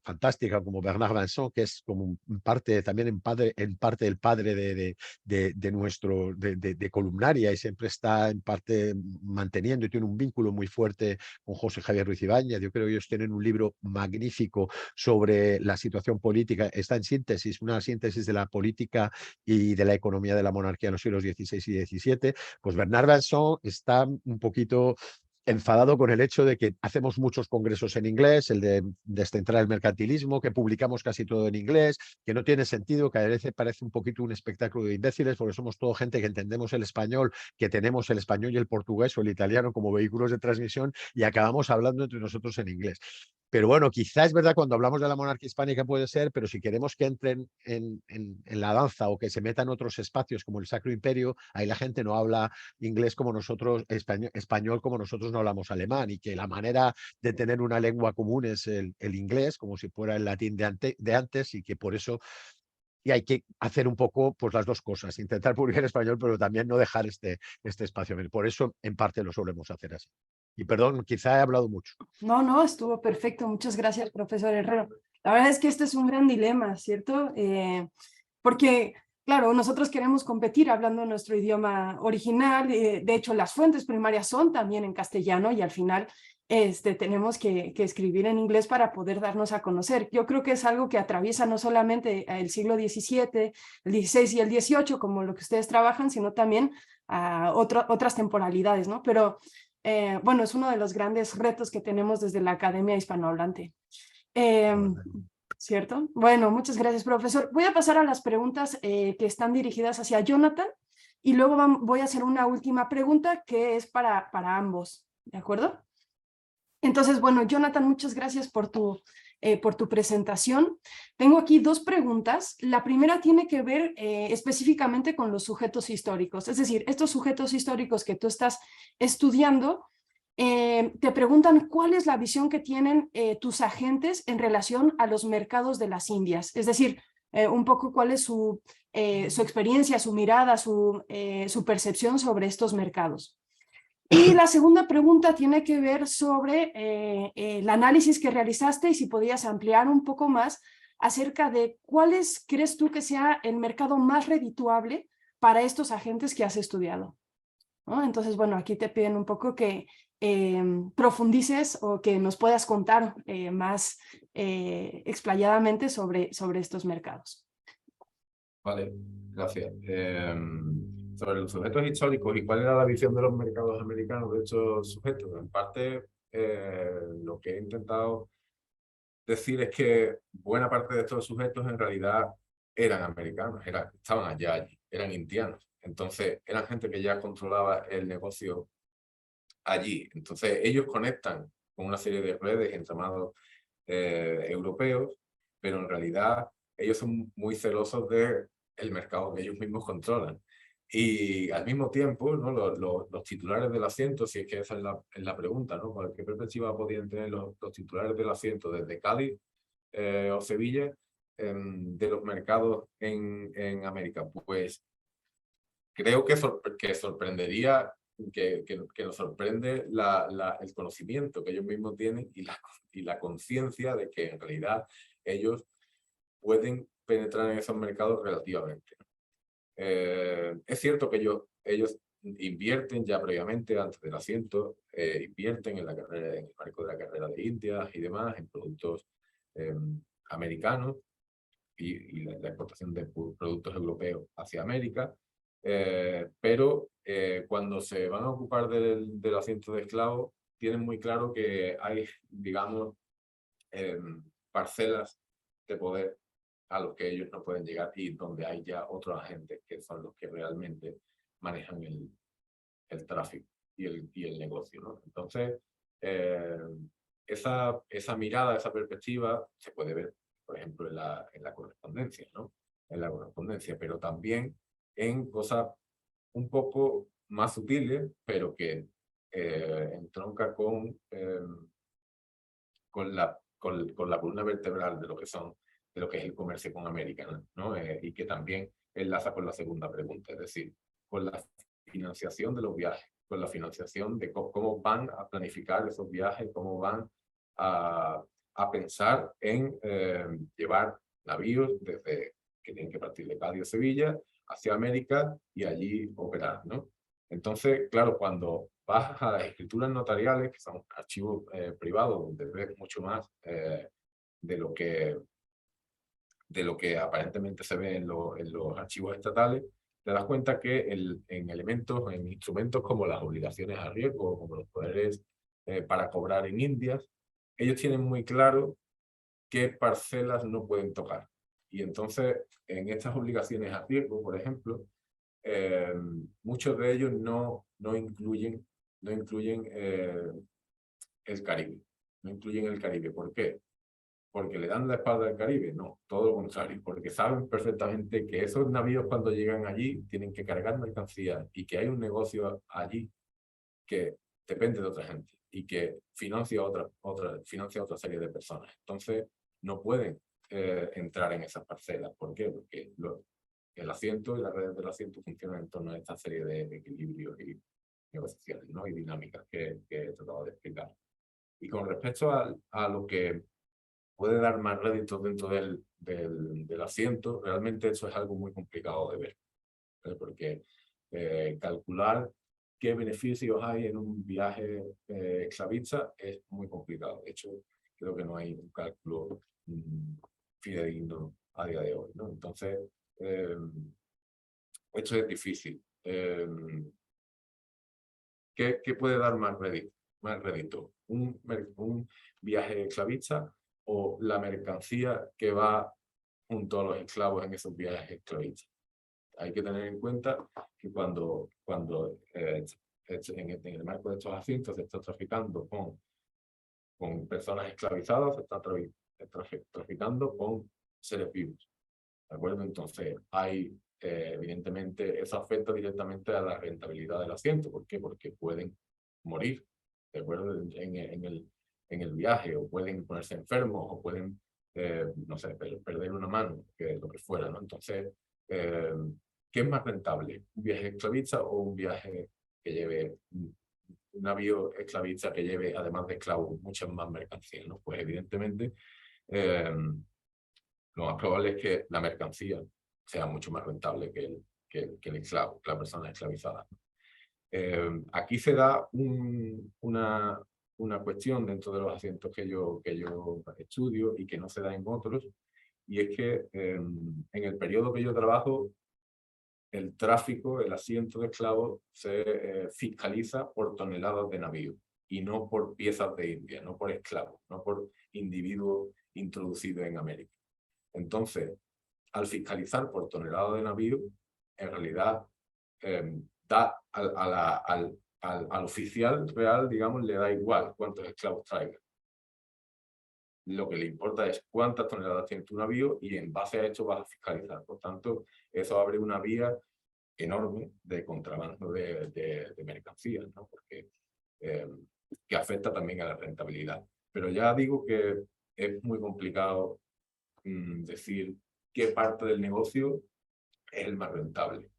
fantástica como Bernard Vincent, que es como parte también en parte el padre de columnaria y siempre está en parte manteniendo y tiene un vínculo muy fuerte con José Javier Ruiz Ibáñez. Yo creo que ellos tienen un libro magnífico sobre la situación política. Está en síntesis, una síntesis de la política y de la economía de la monarquía en los siglos XVI y XVII. Pues Bernard Vincent está un poquito enfadado con el hecho de que hacemos muchos congresos en inglés, el de descentrar el mercantilismo, que publicamos casi todo en inglés, que no tiene sentido, que a veces parece un poquito un espectáculo de imbéciles, porque somos todo gente que entendemos el español, que tenemos el español y el portugués o el italiano como vehículos de transmisión y acabamos hablando entre nosotros en inglés. Pero bueno, quizás es verdad cuando hablamos de la monarquía hispánica puede ser, pero si queremos que entren en la danza o que se metan otros espacios como el Sacro Imperio, ahí la gente no habla inglés como nosotros, español como nosotros no hablamos alemán, y que la manera de tener una lengua común es el inglés, como si fuera el latín de antes, y que por eso y hay que hacer un poco pues las dos cosas, intentar publicar en español, pero también no dejar este espacio. Por eso, en parte, lo solemos hacer así. Y perdón, quizá he hablado mucho. No, estuvo perfecto. Muchas gracias, profesor Herrero. La verdad es que este es un gran dilema, ¿cierto? Porque, claro, nosotros queremos competir hablando nuestro idioma original. De hecho, las fuentes primarias son también en castellano y al final tenemos que escribir en inglés para poder darnos a conocer. Yo creo que es algo que atraviesa no solamente el siglo XVII, el XVI y el XVIII, como lo que ustedes trabajan, sino también a otras temporalidades, ¿no? Pero bueno, es uno de los grandes retos que tenemos desde la Academia Hispanohablante. ¿Cierto? Bueno, muchas gracias, profesor. Voy a pasar a las preguntas que están dirigidas hacia Jonathan y luego voy a hacer una última pregunta que es para ambos, ¿de acuerdo? Entonces, bueno, Jonathan, muchas gracias por tu presentación. Tengo aquí dos preguntas. La primera tiene que ver específicamente con los sujetos históricos, es decir, estos sujetos históricos que tú estás estudiando, te preguntan cuál es la visión que tienen tus agentes en relación a los mercados de las Indias, es decir, un poco cuál es su experiencia, su mirada, su percepción sobre estos mercados. Y la segunda pregunta tiene que ver sobre el análisis que realizaste y si podías ampliar un poco más acerca de cuáles crees tú que sea el mercado más redituable para estos agentes que has estudiado, ¿no? Entonces, bueno, aquí te piden un poco que profundices o que nos puedas contar más explayadamente sobre estos mercados. Vale, gracias. Sobre los sujetos históricos y cuál era la visión de los mercados americanos de estos sujetos. En parte, lo que he intentado decir es que buena parte de estos sujetos en realidad eran americanos, estaban allí, eran indianos. Entonces, eran gente que ya controlaba el negocio allí. Entonces, ellos conectan con una serie de redes, entramados europeos, pero en realidad ellos son muy celosos del mercado que ellos mismos controlan. Y al mismo tiempo, ¿no? los titulares del asiento, si es que esa es la pregunta, ¿no? ¿Qué perspectiva podían tener los titulares del asiento desde Cádiz o Sevilla? de los mercados en América? Pues creo que sorprendería, que nos sorprende el conocimiento que ellos mismos tienen y la conciencia de que en realidad ellos pueden penetrar en esos mercados relativamente. Es cierto que ellos invierten ya previamente, antes del asiento, invierten en el marco de la carrera de Indias y demás, en productos americanos y la exportación de productos europeos hacia América, pero cuando se van a ocupar del asiento de esclavos, tienen muy claro que hay, digamos, parcelas de poder a los que ellos no pueden llegar y donde hay ya otros agentes que son los que realmente manejan el tráfico y el negocio, ¿no? Entonces, esa mirada, esa perspectiva se puede ver, por ejemplo, en la correspondencia, ¿no? En la correspondencia, pero también en cosas un poco más sutiles, pero que entronca con la columna vertebral de lo que es el comercio con América, ¿no? Y que también enlaza con la segunda pregunta, es decir, con la financiación de los viajes, con la financiación de cómo van a planificar esos viajes, cómo van a pensar en llevar navíos desde que tienen que partir de Cádiz o Sevilla hacia América y allí operar, ¿no? Entonces, claro, cuando vas a las escrituras notariales, que son archivos privados, donde ves mucho más de lo que aparentemente se ve en los archivos estatales, te das cuenta que en elementos, en instrumentos como las obligaciones a riesgo, como los poderes para cobrar en Indias, ellos tienen muy claro qué parcelas no pueden tocar. Y entonces, en estas obligaciones a riesgo, por ejemplo, muchos de ellos no incluyen el Caribe. No incluyen el Caribe. ¿Por qué? ¿Porque le dan la espalda al Caribe? No, todo lo contrario, porque saben perfectamente que esos navíos cuando llegan allí tienen que cargar mercancías y que hay un negocio allí que depende de otra gente y que financia otra serie de personas. Entonces, no pueden entrar en esas parcelas. ¿Por qué? Porque el asiento y las redes del asiento funcionan en torno a esta serie de equilibrios y negociaciones, ¿no? Y dinámicas que he tratado de explicar. Y con respecto a lo que puede dar más réditos dentro del asiento, realmente eso es algo muy complicado de ver, porque calcular qué beneficios hay en un viaje esclavista es muy complicado. De hecho, creo que no hay un cálculo fidedigno a día de hoy, ¿no? Entonces, esto es difícil. ¿Qué puede dar más rédito? ¿Un viaje esclavista o la mercancía que va junto a los esclavos en esos viajes esclavistas? Hay que tener en cuenta que cuando en el marco de estos asientos se está traficando con personas esclavizadas, se está traficando con seres vivos. ¿De acuerdo? Entonces, evidentemente, eso afecta directamente a la rentabilidad del asiento. ¿Por qué? Porque pueden morir, ¿de acuerdo? En el viaje, o pueden ponerse enfermos, o pueden, no sé, perder una mano, lo que fuera, ¿no? Entonces, ¿qué es más rentable? ¿Un viaje esclavista o un viaje que lleve un navío esclavista que lleve, además de esclavos, muchas más mercancías, ¿no? Pues evidentemente, lo más probable es que la mercancía sea mucho más rentable que el esclavo, que la persona esclavizada. Aquí se da una cuestión dentro de los asientos que yo estudio y que no se da en otros, y es que en el periodo que yo trabajo, el tráfico, el asiento de esclavos se fiscaliza por toneladas de navío y no por piezas de India, no por esclavos, no por individuos introducidos en América. Entonces, al fiscalizar por tonelada de navío, en realidad da al oficial real, digamos, le da igual cuántos esclavos traiga. Lo que le importa es cuántas toneladas tiene tu navío y en base a esto vas a fiscalizar. Por tanto, eso abre una vía enorme de contrabando de mercancías, ¿no? Porque, que afecta también a la rentabilidad. Pero ya digo que es muy complicado decir qué parte del negocio es el más rentable.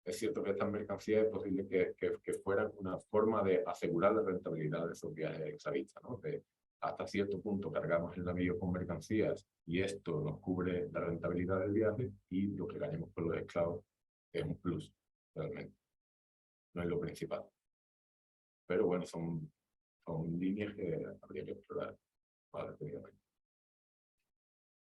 Es cierto que estas mercancías es posible que fueran una forma de asegurar la rentabilidad de esos viajes esclavistas, ¿no? De hasta cierto punto cargamos el navío con mercancías y esto nos cubre la rentabilidad del viaje, y lo que ganemos por los esclavos es un plus, realmente. No es lo principal. Pero bueno, son líneas que habría que explorar más detenidamente.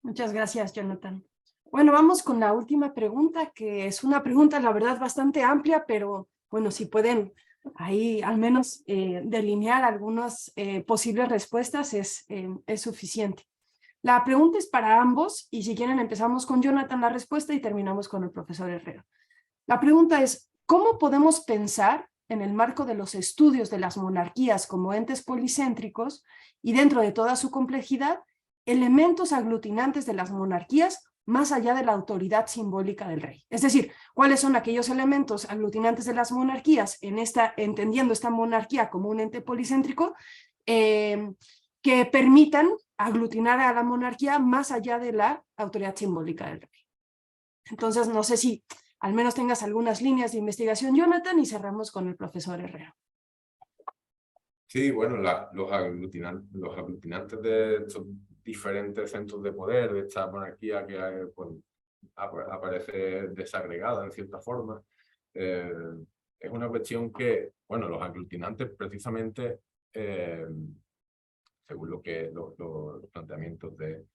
Muchas gracias, Jonathan. Bueno, vamos con la última pregunta, que es una pregunta, la verdad, bastante amplia, pero bueno, si pueden ahí al menos delinear algunas posibles respuestas es suficiente. La pregunta es para ambos, y si quieren empezamos con Jonathan la respuesta y terminamos con el profesor Herrera. La pregunta es, ¿cómo podemos pensar en el marco de los estudios de las monarquías como entes policéntricos y dentro de toda su complejidad, elementos aglutinantes de las monarquías más allá de la autoridad simbólica del rey? Es decir, ¿cuáles son aquellos elementos aglutinantes de las monarquías entendiendo esta monarquía como un ente policéntrico que permitan aglutinar a la monarquía más allá de la autoridad simbólica del rey? Entonces, no sé si al menos tengas algunas líneas de investigación, Jonathan, y cerramos con el profesor Herrera. Sí, bueno, los aglutinantes de estos diferentes centros de poder, de esta monarquía que pues, aparece desagregada en cierta forma, es una cuestión que, bueno, los aglutinantes precisamente, según los planteamientos de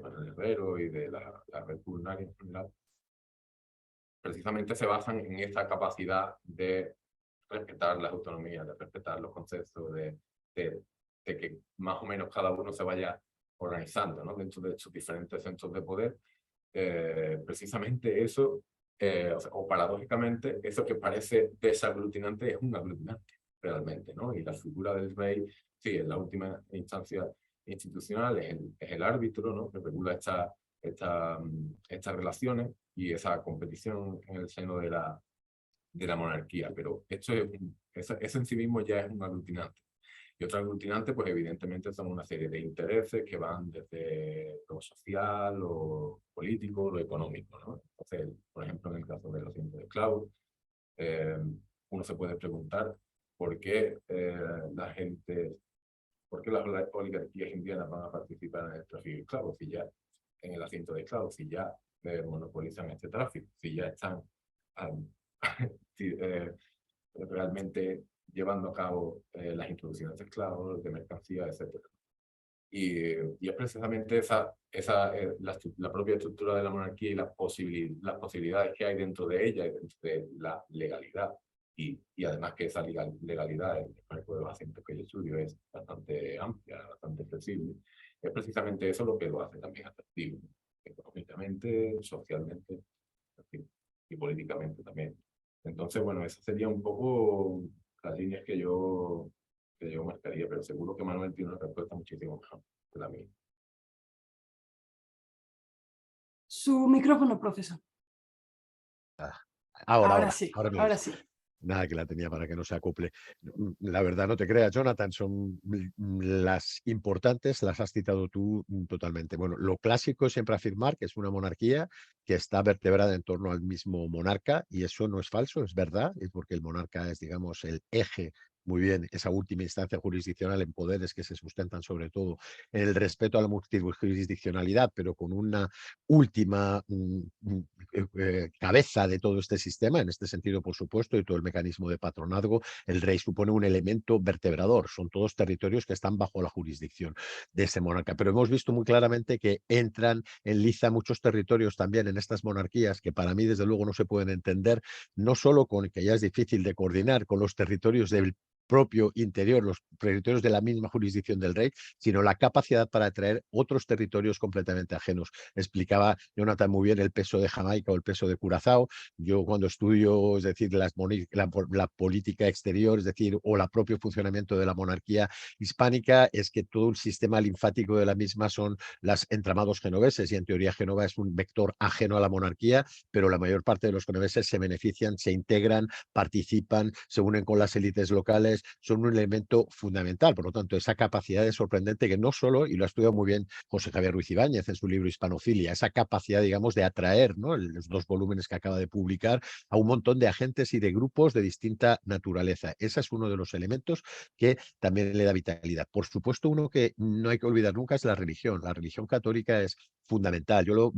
Manuel Herrero y de la red culinaria en general, precisamente se basan en esta capacidad de respetar las autonomías, de respetar los conceptos, de que más o menos cada uno se vaya organizando, ¿no? Dentro de sus diferentes centros de poder. Precisamente eso, o paradójicamente, eso que parece desaglutinante es un aglutinante realmente, ¿no? Y la figura del rey, sí, en la última instancia institucional es el árbitro, ¿no? Que regula estas relaciones y esa competición en el seno de la monarquía, pero eso en sí mismo ya es un aglutinante. Y otro aglutinante, pues evidentemente son una serie de intereses que van desde lo social, lo político, lo económico, ¿no? Entonces, por ejemplo, en el caso de los cientos de esclavos, uno se puede preguntar por qué por qué las oligarquías indianas van a participar en el tráfico de esclavos, si ya en el asiento de esclavos, si ya monopolizan este tráfico, si ya están realmente llevando a cabo las introducciones de esclavos, de mercancías, etc. Y es precisamente la propia estructura de la monarquía y las posibilidades que hay dentro de ella y dentro de la legalidad. Y además que esa legalidad, en el marco de los asientos que yo estudio, es bastante amplia, bastante flexible. Es precisamente eso lo que lo hace también atractivo, económicamente, socialmente y políticamente también. Entonces, bueno, esas serían un poco las líneas que yo marcaría, pero seguro que Manuel tiene una respuesta muchísimo mejor que la mía. Su micrófono, profesor. Ahora Sí, me ahora oís. sí. Nada, que la tenía para que no se acople. La verdad, no te creas, Jonathan, son las importantes, las has citado tú totalmente. Bueno, lo clásico es siempre afirmar que es una monarquía que está vertebrada en torno al mismo monarca, y eso no es falso, es verdad, es porque el monarca es, digamos, el eje, muy bien, esa última instancia jurisdiccional en poderes que se sustentan sobre todo en el respeto a la multijurisdiccionalidad, pero con una última cabeza de todo este sistema, en este sentido, por supuesto, y todo el mecanismo de patronazgo, el rey supone un elemento vertebrador. Son todos territorios que están bajo la jurisdicción de ese monarca. Pero hemos visto muy claramente que entran en liza muchos territorios también en estas monarquías que para mí, desde luego, no se pueden entender, no solo con que ya es difícil de coordinar con los territorios del propio interior, los territorios de la misma jurisdicción del rey, sino la capacidad para atraer otros territorios completamente ajenos. Explicaba Jonathan muy bien el peso de Jamaica o el peso de Curazao. Yo cuando estudio, es decir, la política exterior, es decir, o el propio funcionamiento de la monarquía hispánica, es que todo el sistema linfático de la misma son los entramados genoveses, y en teoría Génova es un vector ajeno a la monarquía, pero la mayor parte de los genoveses se benefician, se integran, participan, se unen con las élites locales, religiones son un elemento fundamental. Por lo tanto, esa capacidad es sorprendente que no solo, y lo ha estudiado muy bien José Javier Ruiz Ibáñez en su libro Hispanofilia, esa capacidad, digamos, de atraer, ¿no?, los 2 volúmenes que acaba de publicar, a un montón de agentes y de grupos de distinta naturaleza. Ese es uno de los elementos que también le da vitalidad. Por supuesto, uno que no hay que olvidar nunca es la religión. La religión católica es fundamental. Yo lo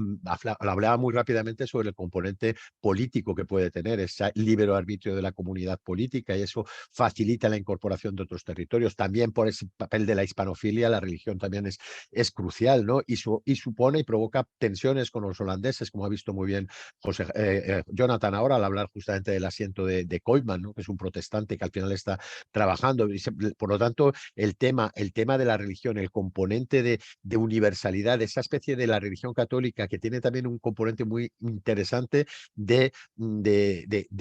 hablaba muy rápidamente sobre el componente político que puede tener, ese libre arbitrio de la comunidad política, y eso facilita la incorporación de otros territorios. También por ese papel de la hispanofilia, la religión también es crucial, ¿no? Y supone y provoca tensiones con los holandeses, como ha visto muy bien Jonathan ahora al hablar justamente del asiento de Koopman, ¿no?, que es un protestante que al final está trabajando. Por lo tanto, el tema de la religión, el componente de universalidad, esa especie de la religión católica que tiene también un componente muy interesante de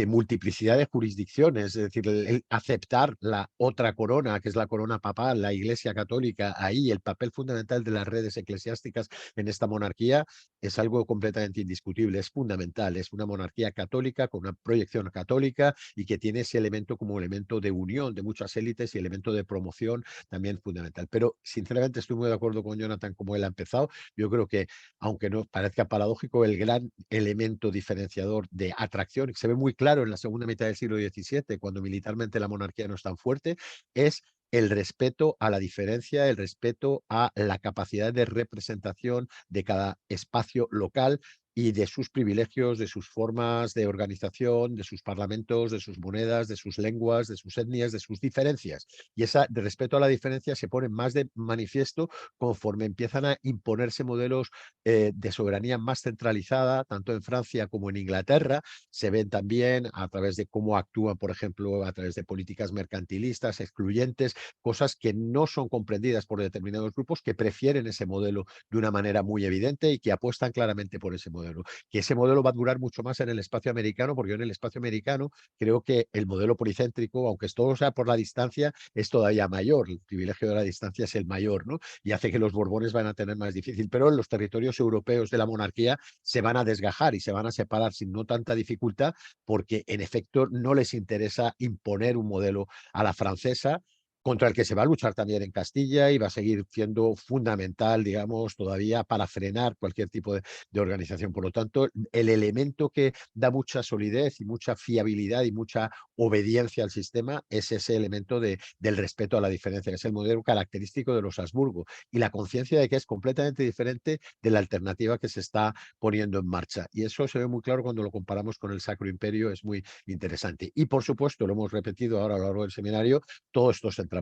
multiplicidad de jurisdicciones, es decir, el aceptar la otra corona, que es la corona papal, la Iglesia católica, ahí el papel fundamental de las redes eclesiásticas en esta monarquía es algo completamente indiscutible, es fundamental, es una monarquía católica con una proyección católica y que tiene ese elemento como elemento de unión de muchas élites y elemento de promoción también fundamental. Pero sinceramente estoy muy de acuerdo con Jonathan como él ha empezado. Yo creo que, aunque no parezca paradójico, el gran elemento diferenciador de atracción, que se ve muy claro en la segunda mitad del siglo XVII, cuando militarmente la monarquía no es tan fuerte, es el respeto a la diferencia, el respeto a la capacidad de representación de cada espacio local y de sus privilegios, de sus formas de organización, de sus parlamentos, de sus monedas, de sus lenguas, de sus etnias, de sus diferencias. Y ese respeto a la diferencia se pone más de manifiesto conforme empiezan a imponerse modelos de soberanía más centralizada, tanto en Francia como en Inglaterra. Se ven también a través de cómo actúan, por ejemplo, a través de políticas mercantilistas, excluyentes, cosas que no son comprendidas por determinados grupos que prefieren ese modelo de una manera muy evidente y que apuestan claramente por ese modelo. Que ese modelo va a durar mucho más en el espacio americano, porque yo en el espacio americano creo que el modelo policéntrico, aunque todo sea por la distancia, es todavía mayor. El privilegio de la distancia es el mayor, ¿no? Y hace que los Borbones van a tener más difícil. Pero en los territorios europeos de la monarquía se van a desgajar y se van a separar sin no tanta dificultad, porque en efecto no les interesa imponer un modelo a la francesa, contra el que se va a luchar también en Castilla y va a seguir siendo fundamental, digamos, todavía para frenar cualquier tipo de organización. Por lo tanto, el elemento que da mucha solidez y mucha fiabilidad y mucha obediencia al sistema es ese elemento del respeto a la diferencia, que es el modelo característico de los Habsburgo, y la conciencia de que es completamente diferente de la alternativa que se está poniendo en marcha. Y eso se ve muy claro cuando lo comparamos con el Sacro Imperio, es muy interesante. Y por supuesto, lo hemos repetido ahora a lo largo del seminario, todos estos entramados.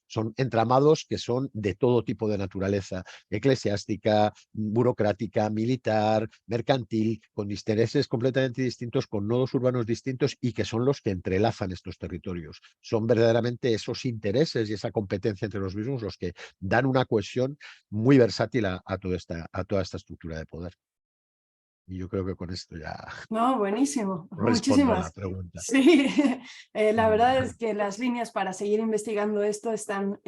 Son entramados que son de todo tipo de naturaleza, eclesiástica, burocrática, militar, mercantil, con intereses completamente distintos, con nodos urbanos distintos y que son los que entrelazan estos territorios. Son verdaderamente esos intereses y esa competencia entre los mismos los que dan una cohesión muy versátil a toda esta estructura de poder. Y yo creo que con esto ya No, buenísimo. respondo a la Muchísimas. pregunta. Sí, la verdad es que las líneas para seguir investigando esto están,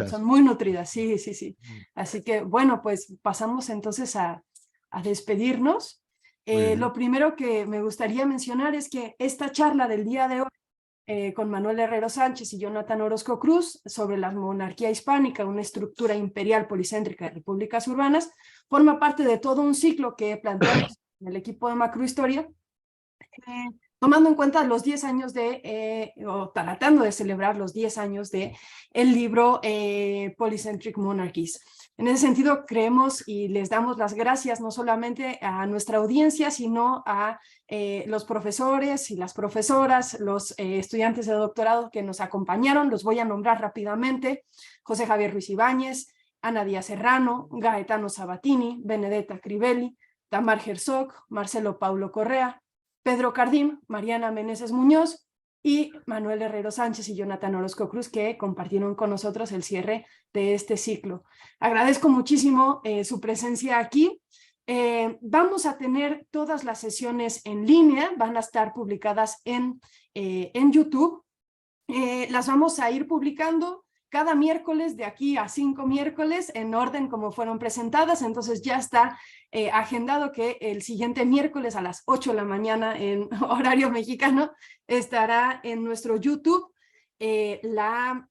son muy nutridas. Sí, sí, sí. Así que, bueno, pues pasamos entonces a despedirnos. Lo primero que me gustaría mencionar es que esta charla del día de hoy con Manuel Herrero Sánchez y Jonathan Orozco Cruz sobre la monarquía hispánica, una estructura imperial policéntrica de repúblicas urbanas, forma parte de todo un ciclo que planteamos en el equipo de Macrohistoria, tomando en cuenta los 10 años o tratando de celebrar los 10 años de el libro Polycentric Monarchies. En ese sentido, creemos y les damos las gracias no solamente a nuestra audiencia, sino a los profesores y las profesoras, los estudiantes de doctorado que nos acompañaron. Los voy a nombrar rápidamente: José Javier Ruiz Ibáñez, Ana Díaz Serrano, Gaetano Sabatini, Benedetta Crivelli, Tamar Herzog, Marcelo Paulo Correa, Pedro Cardín, Mariana Meneses Muñoz y Manuel Herrero Sánchez y Jonathan Orozco Cruz, que compartieron con nosotros el cierre de este ciclo. Agradezco muchísimo su presencia aquí. Vamos a tener todas las sesiones en línea, van a estar publicadas en YouTube. Las vamos a ir publicando cada miércoles, de aquí a 5 miércoles, en orden como fueron presentadas. Entonces ya está agendado que el siguiente miércoles a las 8 de la mañana en horario mexicano estará en nuestro YouTube. la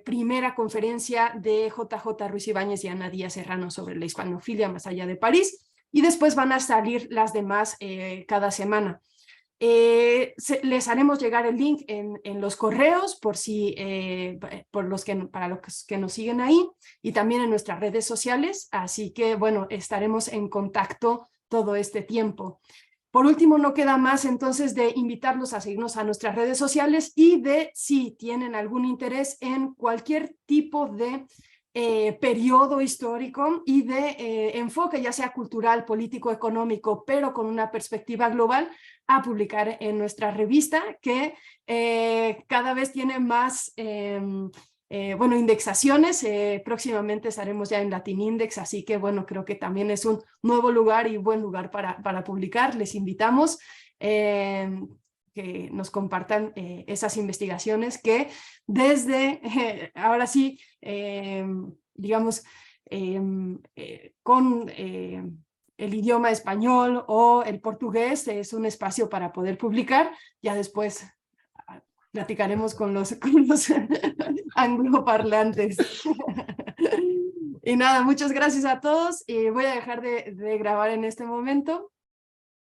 primera conferencia de JJ Ruiz Ibáñez y Ana Díaz Serrano sobre la hispanofilia más allá de París, y después van a salir las demás cada semana. Les haremos llegar el link en los correos por si, para los que nos siguen ahí, y también en nuestras redes sociales, así que bueno, estaremos en contacto todo este tiempo. Por último, no queda más entonces de invitarlos a seguirnos a nuestras redes sociales y de si tienen algún interés en cualquier tipo de periodo histórico y de enfoque, ya sea cultural, político, económico, pero con una perspectiva global, a publicar en nuestra revista, que cada vez tiene más indexaciones. Próximamente estaremos ya en Latin Index, así que bueno, creo que también es un nuevo lugar y buen lugar para publicar. Les invitamos que nos compartan esas investigaciones que desde, ahora sí, digamos, con el idioma español o el portugués, es un espacio para poder publicar. Ya después platicaremos con los angloparlantes. Y nada, muchas gracias a todos. Y voy a dejar de grabar en este momento.